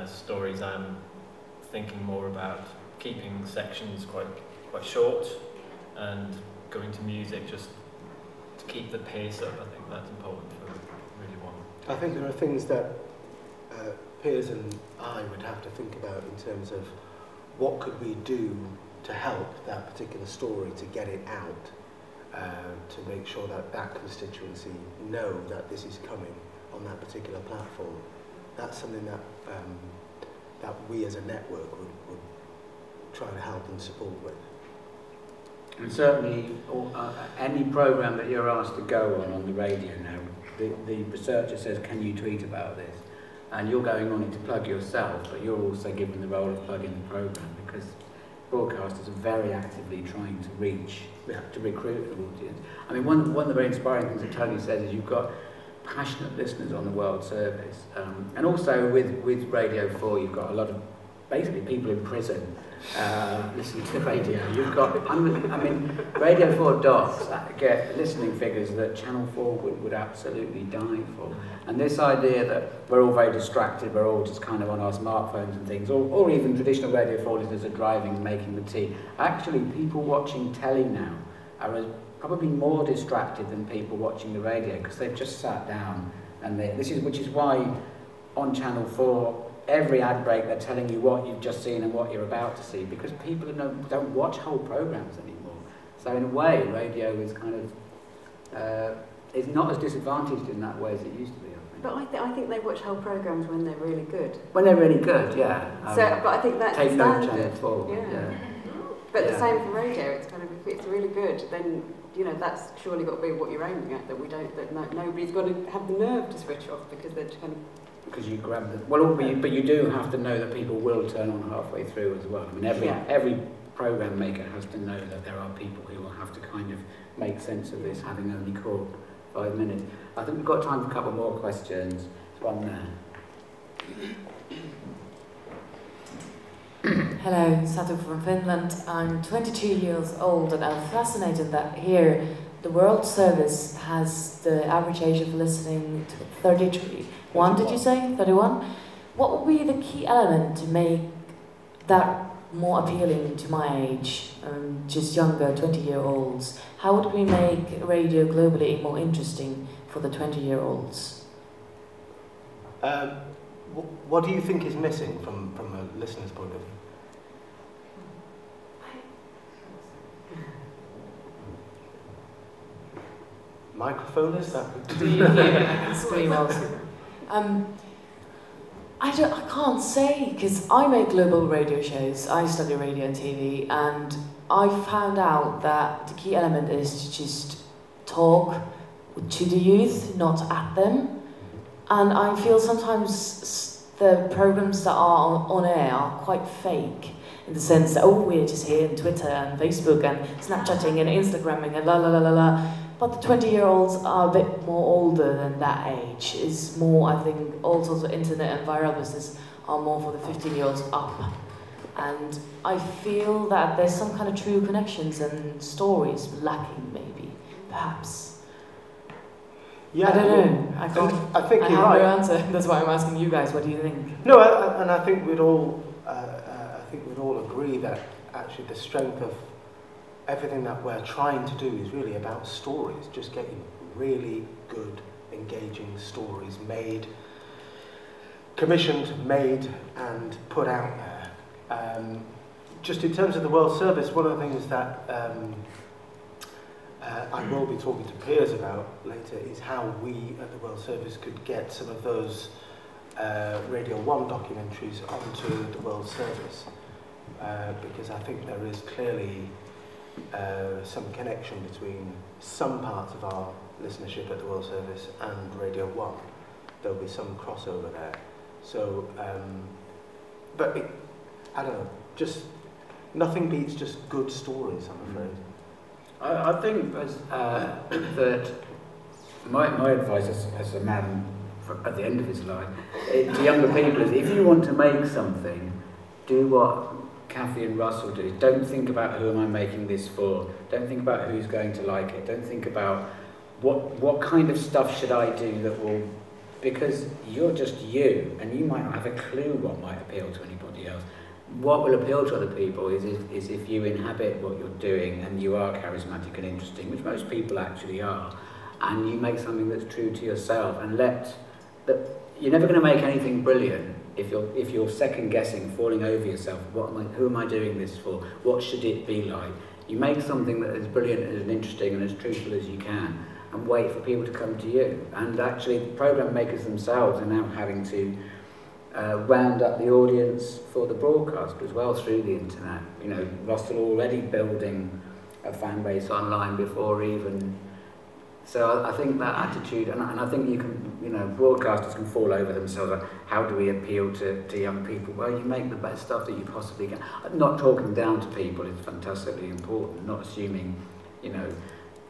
stories, I'm thinking more about keeping sections quite short and going to music just to keep the pace up. I think that's important for Radio 1. I think there are things that Piers and I would have to think about in terms of what could we do to help that particular story to get it out. To make sure that that constituency know that this is coming on that particular platform. That's something that that we as a network would try to help and support with. And certainly, any programme that you're asked to go on the radio now, the researcher says, can you tweet about this? And you're going on it to plug yourself, but you're also given the role of plugging the programme, because broadcasters are very actively trying to recruit an audience. I mean, one of the very inspiring things that Tony says is you've got passionate listeners on the World Service. And also with Radio 4, you've got a lot of basically people in prison listening to the radio. You've got, I mean, Radio 4 docs get listening figures that Channel 4 would absolutely die for. And this idea that we're all very distracted, we're all just kind of on our smartphones and things, or even traditional Radio 4 listeners are driving and making the tea. Actually, people watching telly now are probably more distracted than people watching the radio, because they've just sat down and which is why on Channel 4 every ad break they're telling you what you've just seen and what you're about to see, because people don't watch whole programmes anymore. So in a way, radio is kind of is not as disadvantaged in that way as it used to be. But I think they watch whole programmes when they're really good. When they're really good, yeah. But I think that's take standard. Channel 4. Yeah. But the same for radio. It's kind of, if it's really good, then that's surely got to be what you're aiming at. That nobody's got to have the nerve to switch off because they're kind of. Because you grab them. Well, but you do have to know that people will turn on halfway through as well. I mean, every programme maker has to know that there are people who will have to kind of make sense of this, having only caught 5 minutes. I think we've got time for a couple more questions. There's one there. Hello, Satu from Finland. I'm 22 years old and I'm fascinated that here the World Service has the average age of listening to 31, did you say? 31? What would be the key element to make that more appealing to my age, just younger 20-year-olds? How would we make radio globally more interesting for the 20-year-olds? What do you think is missing from a listener's point of view? Microphone, is that? Do you hear? I can scream also. I can't say, because I make global radio shows. I study radio and TV, and I found out that the key element is to just talk to the youth, not at them. And I feel sometimes the programs that are on air are quite fake, in the sense that, we're just here on Twitter and Facebook and Snapchatting and Instagramming and la la la la la. But the 20-year-olds are a bit more older than that age. It's more, I think, all sorts of internet and viral business are more for the 15-year-olds up. And I feel that there's some kind of true connections and stories lacking, maybe, perhaps. Yeah, I don't know. I think you're have right. no answer. That's why I'm asking you guys. What do you think? No, and I think we'd all agree that actually the strength of everything that we're trying to do is really about stories, just getting really good, engaging stories commissioned, made, and put out there. Just in terms of the World Service, one of the things that I will be talking to peers about later is how we at the World Service could get some of those Radio 1 documentaries onto the World Service, because I think there is clearly some connection between some parts of our listenership at the World Service and Radio 1. There'll be some crossover there. So, I don't know, just nothing beats just good stories, I'm afraid. I think that my advice as a man at the end of his life to younger people is, if you want to make something, do what Kathy and Russell do. Don't think about who am I making this for. Don't think about who's going to like it. Don't think about what kind of stuff should I do that will, because you're just you and you might not have a clue what might appeal to anybody else. What will appeal to other people is if you inhabit what you're doing and you are charismatic and interesting, which most people actually are, and you make something that's true to yourself, and you're never going to make anything brilliant if you're second guessing, falling over yourself. Who am I doing this for? What should it be like? You make something that is brilliant and interesting and as truthful as you can, and wait for people to come to you. And actually, the program makers themselves are now having to round up the audience for the broadcast as well through the internet. You know, Russell already building a fan base online before even. So I think that attitude, and I think you can, you know, broadcasters can fall over themselves. Like, how do we appeal to young people? Well, you make the best stuff that you possibly can. Not talking down to people is fantastically important. Not assuming, you know,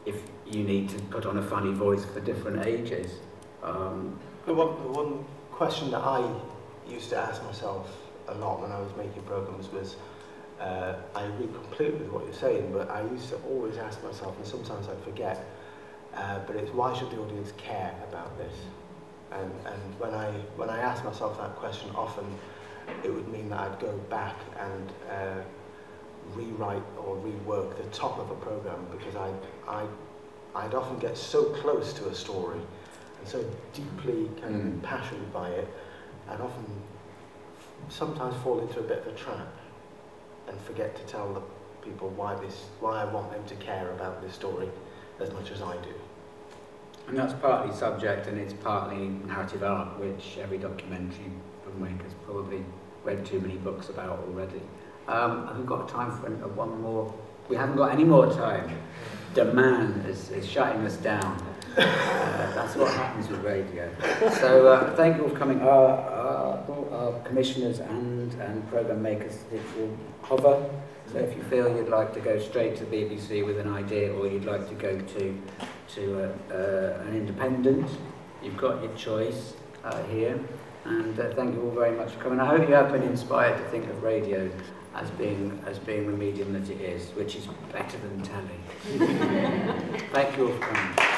if you need to put on a funny voice for different ages. The one question that I used to ask myself a lot when I was making programs was, I agree completely with what you're saying, but I used to always ask myself, and sometimes I forget, but it's why should the audience care about this? And when I ask myself that question often, it would mean that I'd go back and rewrite or rework the top of a program, because I'd often get so close to a story and so deeply kind of impassioned by it, I'd often sometimes fall into a bit of a trap and forget to tell the people why I want them to care about this story as much as I do. And that's partly subject and it's partly narrative art, which every documentary filmmaker's probably read too many books about already. We've got time for one more. We haven't got any more time. The man is shutting us down. That's what happens with radio. So thank you all for coming. Our commissioners and programme makers, it will hover. So if you feel you'd like to go straight to BBC with an idea, or you'd like to go to an independent, you've got your choice here. And thank you all very much for coming. I hope you have been inspired to think of radio as being the medium that it is, which is better than telly. Thank you all for coming.